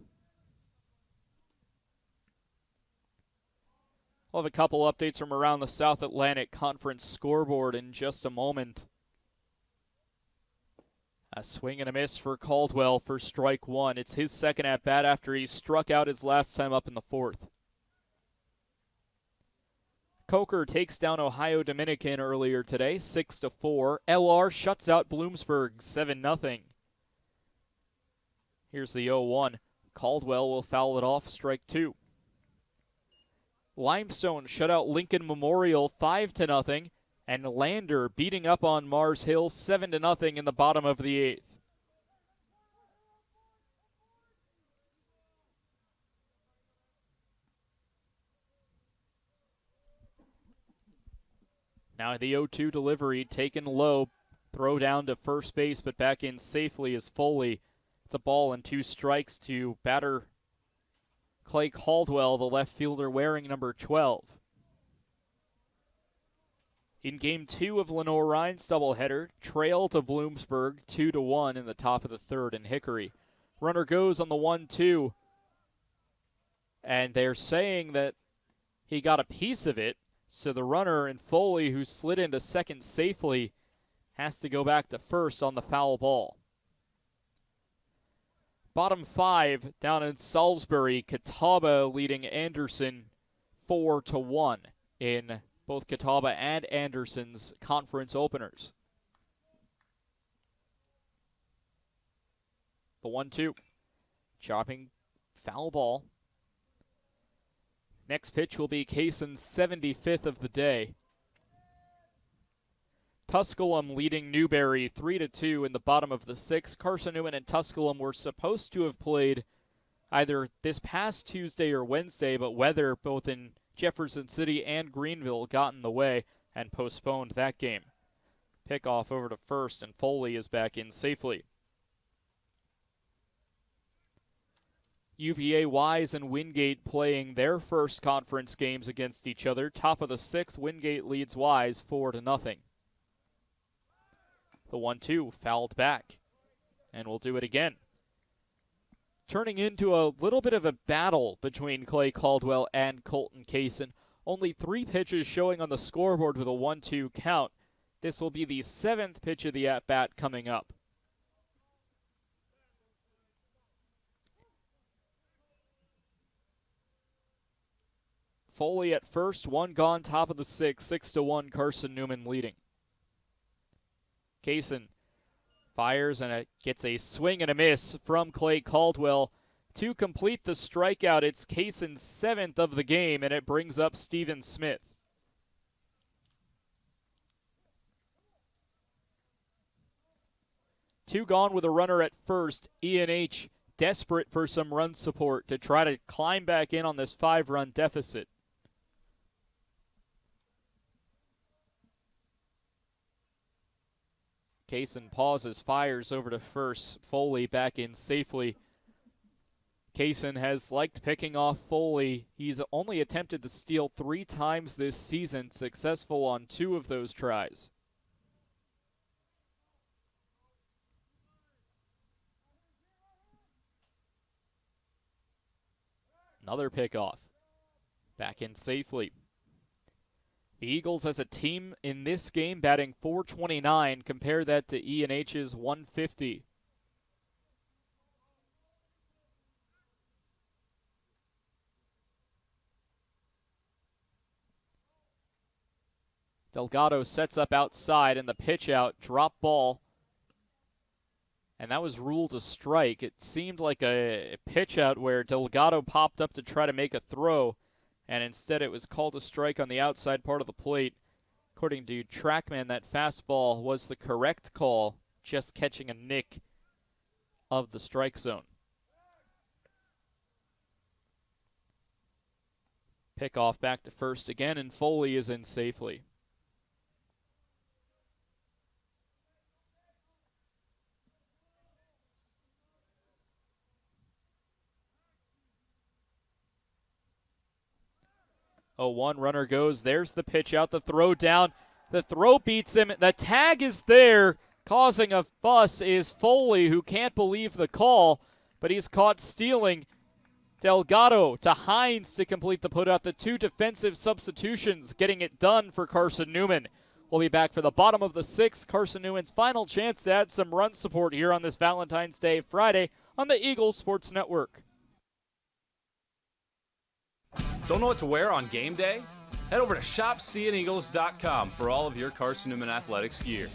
We'll have a couple updates from around the South Atlantic Conference scoreboard in just a moment. A swing and a miss for Caldwell for strike 1. It's his second at-bat after he struck out his last time up in the 4th. Coker takes down Ohio Dominican earlier today, 6-4. LR shuts out Bloomsburg, 7-0. Here's the 0-1. Caldwell will foul it off, strike 2. Limestone shut out Lincoln Memorial 5-0, and Lander beating up on Mars Hill 7-0 in the bottom of the 8th. Now the 0-2 delivery taken low, throw down to first base, but back in safely is Foley. It's a ball and 2 strikes to batter Clay Caldwell, the left fielder wearing number 12. In Game 2 of Lenore Rhines doubleheader, trail to Bloomsburg 2-1 in the top of the 3rd in Hickory. Runner goes on the 1-2, and they're saying that he got a piece of it, so the runner in Foley, who slid into second safely, has to go back to first on the foul ball. Bottom 5 down in Salisbury, Catawba leading Anderson 4-1 in both Catawba and Anderson's conference openers. The 1-2, chopping foul ball. Next pitch will be Cayson's 75th of the day. Tusculum leading Newberry 3-2 in the bottom of the 6th. Carson-Newman and Tusculum were supposed to have played either this past Tuesday or Wednesday, but weather both in Jefferson City and Greenville got in the way and postponed that game. Pickoff over to first, and Foley is back in safely. UVA Wise and Wingate playing their first conference games against each other. Top of the 6th, Wingate leads Wise 4-0. The 1-2 fouled back, and we'll do it again. Turning into a little bit of a battle between Clay Caldwell and Colton Kaysen. Only 3 pitches showing on the scoreboard with a 1-2 count. This will be the 7th pitch of the at-bat coming up. Foley at first, 1 gone, top of the 6th, 6-1, Carson-Newman leading. Kaysen fires and gets a swing and a miss from Clay Caldwell. To complete the strikeout, it's Kaysen's 7th of the game, and it brings up Steven Smith. Two gone with a runner at first. E&H desperate for some run support to try to climb back in on this 5-run deficit. Kaysen pauses, fires over to first. Foley back in safely. Kaysen has liked picking off Foley. He's only attempted to steal 3 times this season, successful on 2 of those tries. Another pickoff. Back in safely. The Eagles as a team in this game batting .429. Compare that to E&H's .150. Delgado sets up outside, and the pitch out, drop ball. And that was ruled a strike. It seemed like a pitch out where Delgado popped up to try to make a throw, and instead it was called a strike on the outside part of the plate. According to TrackMan, that fastball was the correct call, just catching a nick of the strike zone. Pickoff back to first again, and Foley is in safely. Oh, 1 runner goes. There's the pitch out, the throw down. The throw beats him. The tag is there. Causing a fuss is Foley, who can't believe the call, but he's caught stealing. Delgado to Hines to complete the putout. The 2 defensive substitutions getting it done for Carson-Newman. We'll be back for the bottom of the 6th. Carson-Newman's final chance to add some run support here on this Valentine's Day Friday on the Eagles Sports Network. Don't know what to wear on game day? Head over to shopseeandeagles.com for all of your Carson-Newman athletics gear.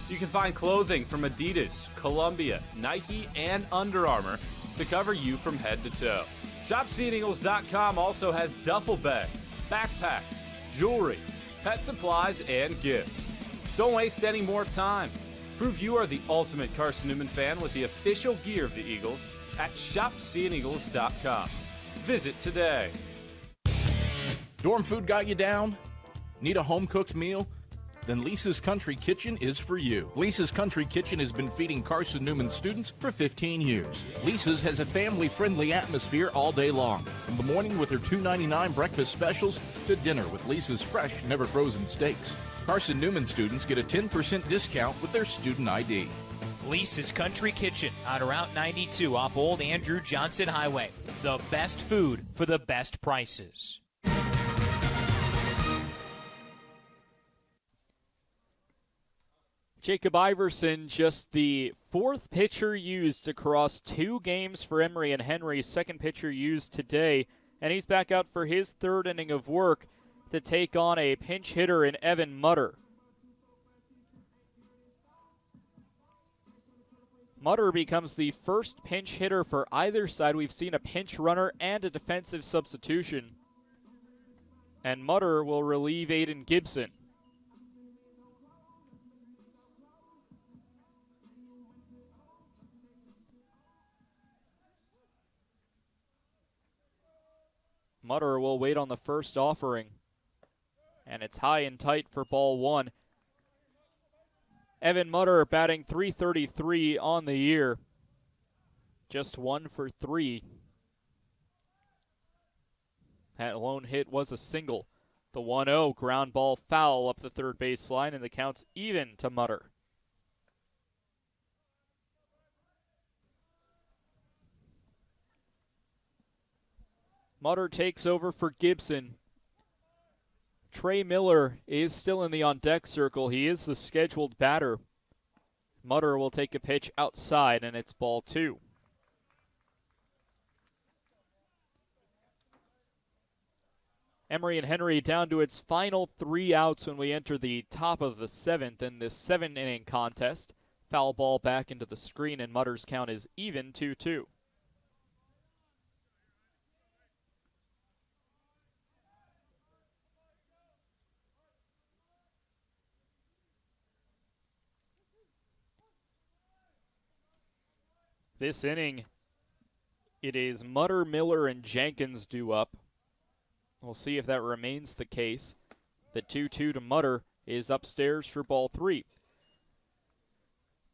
You can find clothing from Adidas, Columbia, Nike, and Under Armour to cover you from head to toe. ShopSeeingEagles.com also has duffel bags, backpacks, jewelry, pet supplies, and gifts. Don't waste any more time. Prove you are the ultimate Carson-Newman fan with the official gear of the Eagles at ShopSeeingEagles.com. Visit today. Dorm food got you down? Need a home-cooked meal? Then Lisa's Country Kitchen is for you. Lisa's Country Kitchen has been feeding Carson-Newman students for 15 years. Lisa's has a family-friendly atmosphere all day long, from the morning with her $2.99 breakfast specials to dinner with Lisa's fresh, never-frozen steaks. Carson-Newman students get a 10% discount with their student ID. Lisa's Country Kitchen on Route 92 off Old Andrew Johnson Highway. The best food for the best prices. Jacob Iverson, just the fourth pitcher used across 2 games for Emory and Henry, second pitcher used today, and he's back out for his third inning of work to take on a pinch hitter in Evan Mutter. Mutter becomes the first pinch hitter for either side. We've seen a pinch runner and a defensive substitution. And Mutter will relieve Aiden Gibson. Mutter will wait on the first offering. And it's high and tight for ball 1. Evan Mutter batting .333 on the year. Just 1 for 3. That lone hit was a single. The 1-0 ground ball foul up the third baseline, and the count's even to Mutter. Mutter takes over for Gibson. Trey Miller is still in the on-deck circle. He is the scheduled batter. Mutter will take a pitch outside, and it's ball 2. Emory and Henry down to its final 3 outs when we enter the top of the 7th in this 7-inning contest. Foul ball back into the screen, and Mutter's count is even 2-2. This inning, it is Mutter, Miller, and Jenkins due up. We'll see if that remains the case. The 2-2 to Mutter is upstairs for ball 3.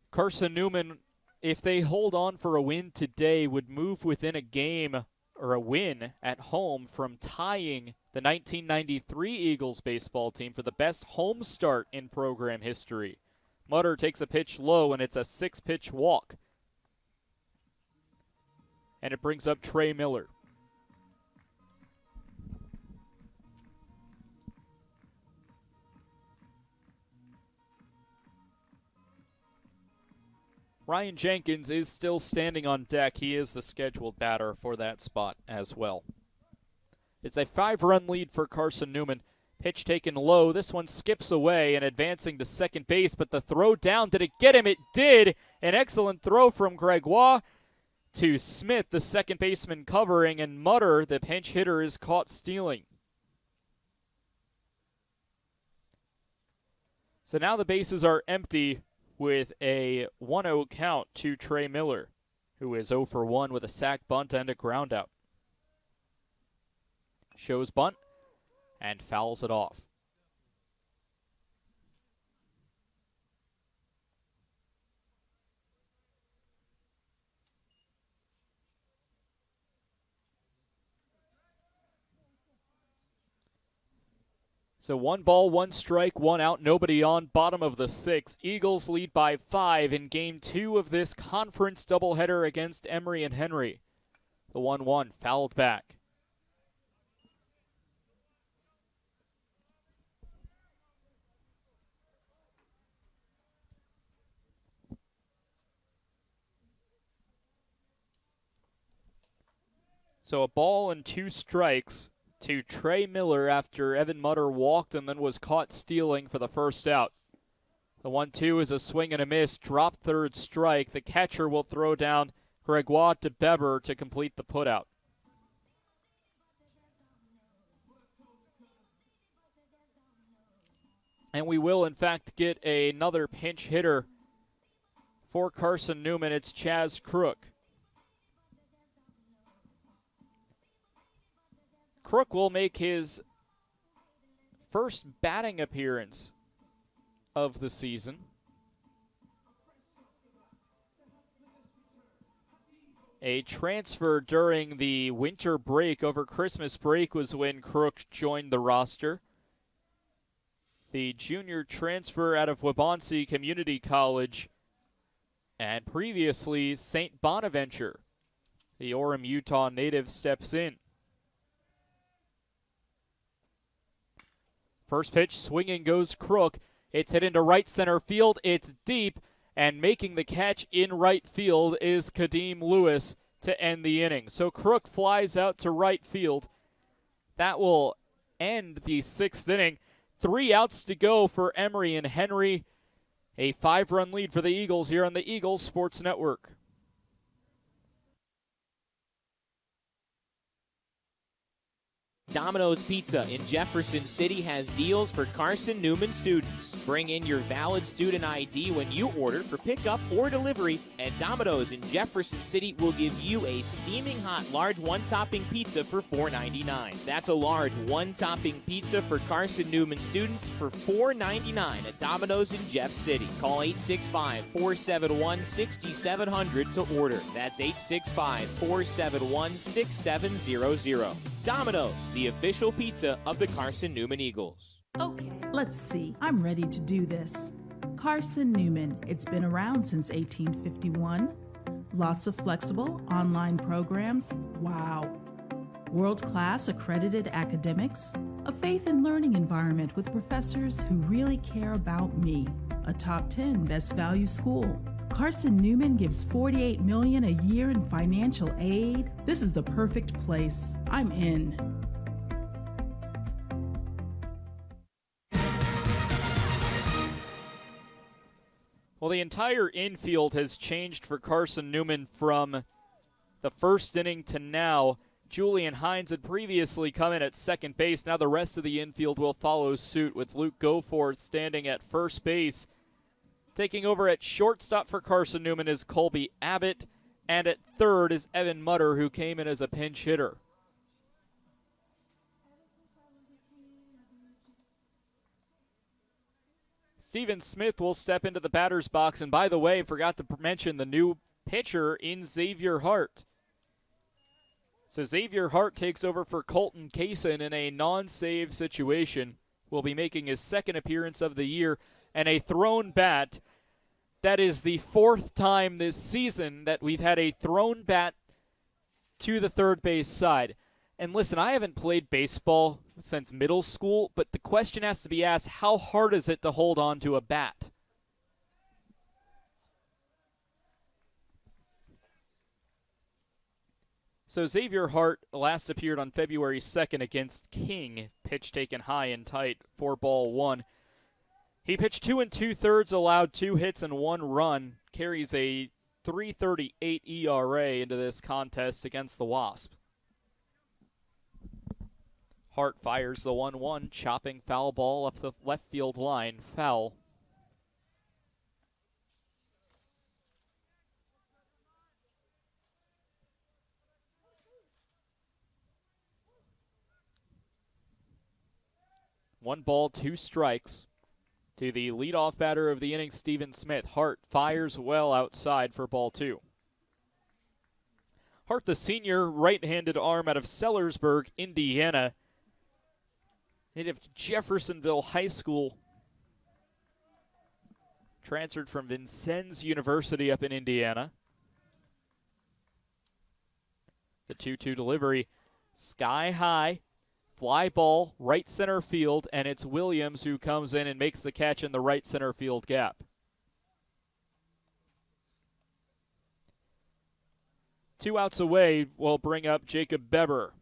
Carson-Newman, if they hold on for a win today, would move within a game or a win at home from tying the 1993 Eagles baseball team for the best home start in program history. Mutter takes a pitch low, and it's a 6-pitch walk. And it brings up Trey Miller. Ryan Jenkins is still standing on deck. He is the scheduled batter for that spot as well. It's a 5-run lead for Carson-Newman. Pitch taken low. This one skips away and advancing to second base, but the throw down, did it get him? It did. An excellent throw from Gregoire to Smith, the second baseman covering, and Mutter, the pinch hitter, is caught stealing. So now the bases are empty with a 1-0 count to Trey Miller, who is 0 for 1 with a sac bunt and a groundout. Shows bunt and fouls it off. So 1 ball, 1 strike, 1 out, nobody on, bottom of the 6th. Eagles lead by 5 in Game 2 of this conference doubleheader against Emory and Henry. The 1-1 fouled back. So a ball and 2 strikes to Trey Miller after Evan Mutter walked and then was caught stealing for the first out. The 1-2 is a swing and a miss, dropped third strike. The catcher will throw down Gregoire to Beber to complete the putout. And we will, in fact, get another pinch hitter for Carson-Newman. It's Chaz Crook. Crook will make his first batting appearance of the season. A transfer during the winter break over Christmas break was when Crook joined the roster. The junior transfer out of Waubonsee Community College and previously St. Bonaventure. The Orem, Utah native steps in. First pitch, swinging goes Crook. It's hit into right center field. It's deep, and making the catch in right field is Kadeem Lewis to end the inning. So Crook flies out to right field. That will end the 6th inning. 3 outs to go for Emory and Henry. A 5-run lead for the Eagles here on the Eagles Sports Network. Domino's Pizza in Jefferson City has deals for Carson-Newman students. Bring in your valid student ID when you order for pickup or delivery, and Domino's in Jefferson City will give you a steaming hot large one-topping pizza for $4.99. That's a large one-topping pizza for Carson-Newman students for $4.99 at Domino's in Jeff City. Call 865-471-6700 to order. That's 865-471-6700. Domino's, the official pizza of the Carson-Newman Eagles. Okay, let's see. I'm ready to do this. Carson-Newman. It's been around since 1851. Lots of flexible online programs. Wow. World-class accredited academics. A faith and learning environment with professors who really care about me. A top 10 best value school. Carson-Newman gives $48 million a year in financial aid. This is the perfect place. I'm in. Well, the entire infield has changed for Carson-Newman from the first inning to now. Julian Hines had previously come in at second base. Now the rest of the infield will follow suit with Luke Goforth standing at first base. Taking over at shortstop for Carson-Newman is Colby Abbott, and at third is Evan Mutter, who came in as a pinch hitter. Steven Smith will step into the batter's box, and by the way, forgot to mention the new pitcher in Xavier Hart. So Xavier Hart takes over for Colton Kaysen in a non-save situation. Will be making his second appearance of the year, and a thrown bat. That is the 4th time this season that we've had a thrown bat to the third base side. And listen, I haven't played baseball since middle school, but the question has to be asked, how hard is it to hold on to a bat? So Xavier Hart last appeared on February 2nd against King. Pitch taken high and tight for ball 1. He pitched 2 2/3, allowed 2 hits and 1 run. Carries a .338 ERA into this contest against the Wasp. Hart fires the 1-1, chopping foul ball up the left field line. Foul. One ball, 2 strikes to the leadoff batter of the inning, Steven Smith. Hart fires well outside for ball 2. Hart, the senior right-handed arm out of Sellersburg, Indiana. Native to Jeffersonville High School. Transferred from Vincennes University up in Indiana. The 2-2 delivery, sky high. Fly ball, right center field, and it's Williams who comes in and makes the catch in the right center field gap. Two outs away will bring up Jacob Beber.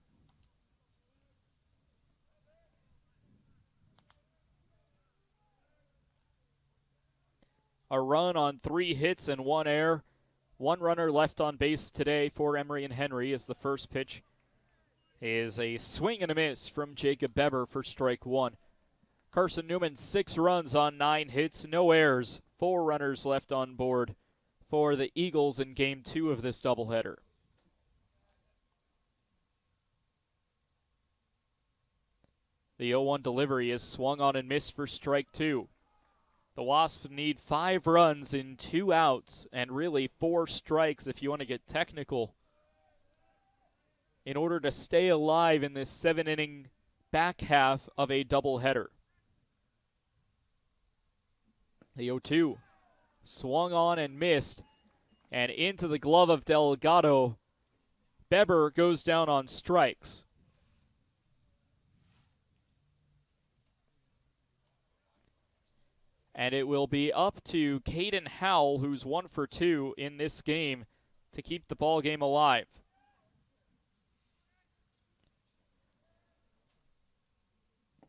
A run on 3 hits and 1 error One runner left on base today for Emory and Henry as the first pitch is a swing and a miss from Jacob Beber for strike one. Carson-Newman, 6 runs on 9 hits, no errors, 4 runners left on board for the Eagles in Game 2 of this doubleheader. The 0-1 delivery is swung on and missed for strike 2. The Wasps need 5 runs in 2 outs and really 4 strikes if you want to get technical in order to stay alive in this 7-inning back half of a doubleheader. The 0-2 swung on and missed, and into the glove of Delgado. Beber goes down on strikes. And it will be up to Caden Howell, who's 1 for 2 in this game, to keep the ball game alive.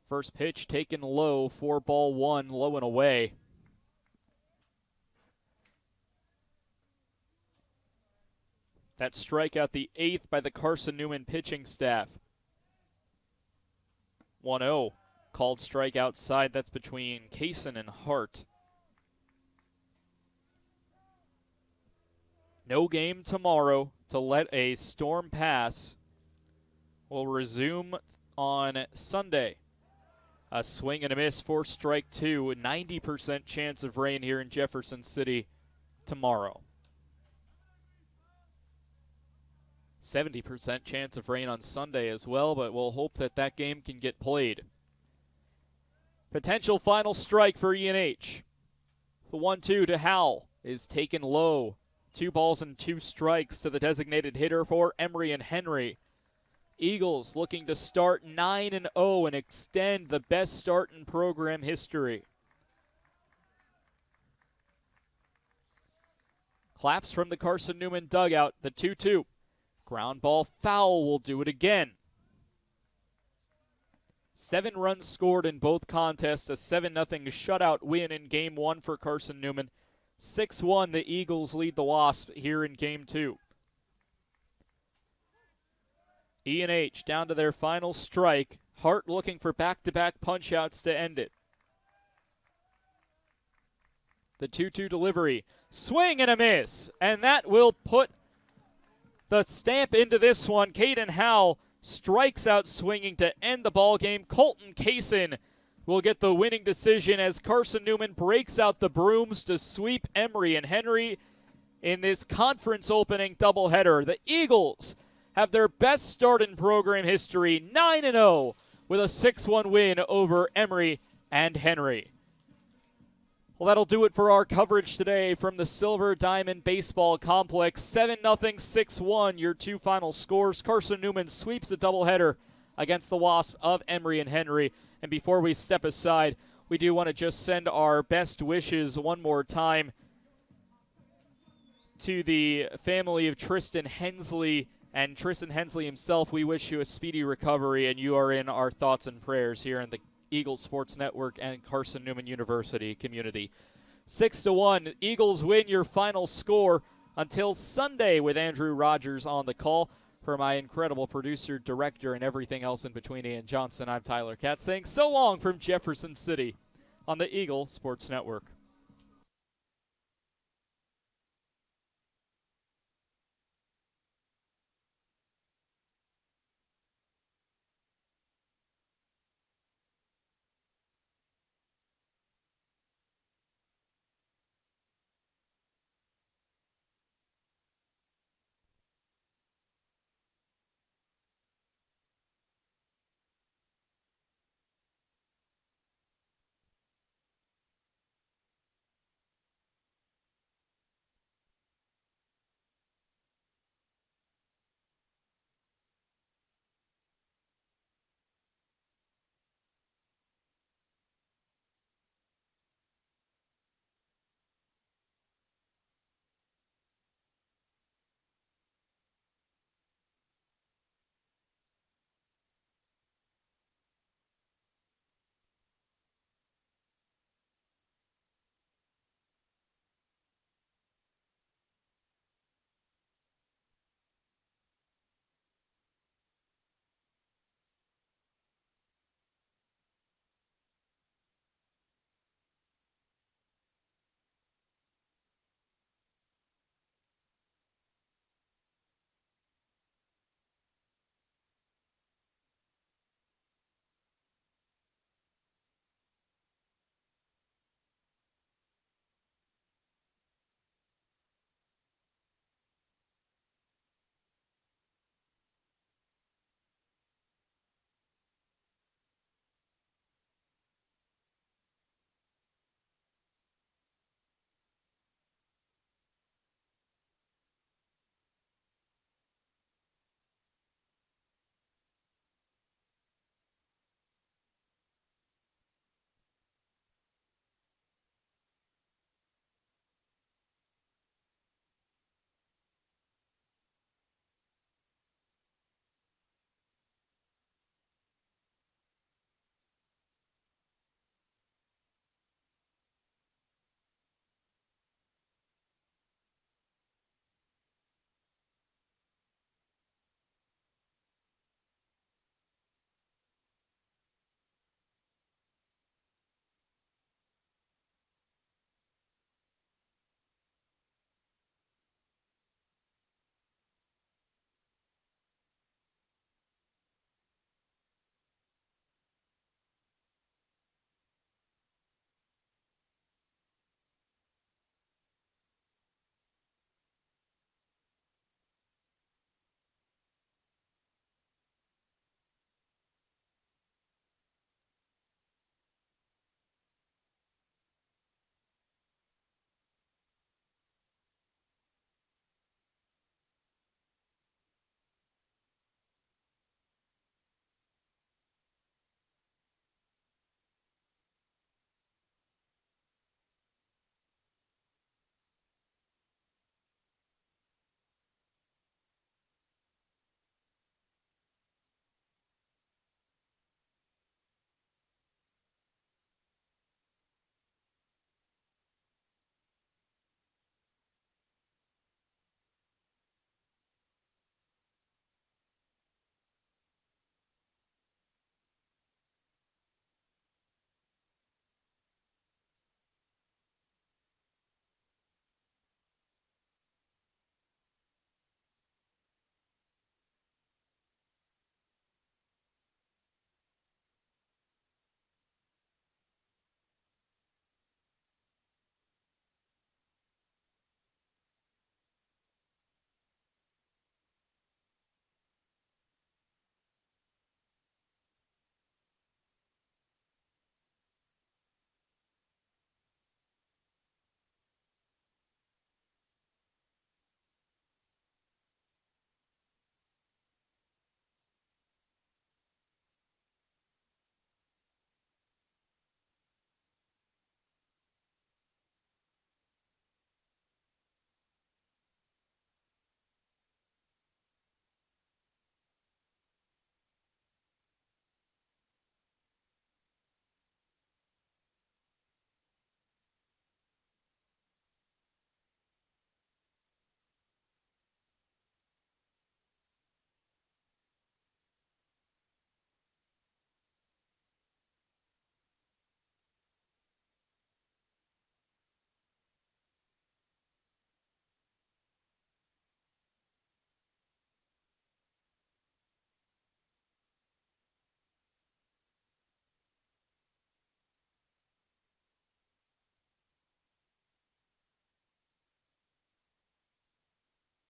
First pitch taken low for ball 1, low and away. That strikeout, the 8th by the Carson-Newman pitching staff. 1-0. Called strike outside. That's between Kaysen and Hart. No game tomorrow to let a storm pass. Will resume on Sunday. A swing and a miss for strike 2. 90% chance of rain here in Jefferson City tomorrow. 70% chance of rain on Sunday as well, but we'll hope that that game can get played. Potential final strike for E&H. The 1-2 to Howell is taken low. 2 balls and 2 strikes to the designated hitter for Emory and Henry. Eagles looking to start 9-0 and extend the best start in program history. Claps from the Carson-Newman dugout. The 2-2. Ground ball foul will do it again. 7 runs scored in both contests, a 7-0 shutout win in Game 1 for Carson-Newman. 6-1, the Eagles lead the Wasps here in Game 2. E&H down to their final strike. Hart looking for back-to-back punch-outs to end it. The 2-2 delivery. Swing and a miss, and that will put the stamp into this one. Caden Howell strikes out swinging to end the ball game. Colton Kaysen will get the winning decision as Carson-Newman breaks out the brooms to sweep Emory and Henry in this conference opening doubleheader. The Eagles have their best start in program history, 9-0, with a 6-1 win over Emory and Henry. Well, that'll do it for our coverage today from the Silver Diamond Baseball Complex. 7-0, 6-1, your 2 final scores. Carson-Newman sweeps a doubleheader against the Wasps of Emory and Henry. And before we step aside, we do want to just send our best wishes one more time to the family of Tristan Hensley. And Tristan Hensley himself, we wish you a speedy recovery, and you are in our thoughts and prayers here in the Eagles Sports Network and Carson-Newman University community. 6-1, Eagles win your final score until Sunday with Andrew Rogers on the call. For my incredible producer, director, and everything else in between, Ian Johnson, I'm Tyler Katz saying so long from Jefferson City on the Eagle Sports Network.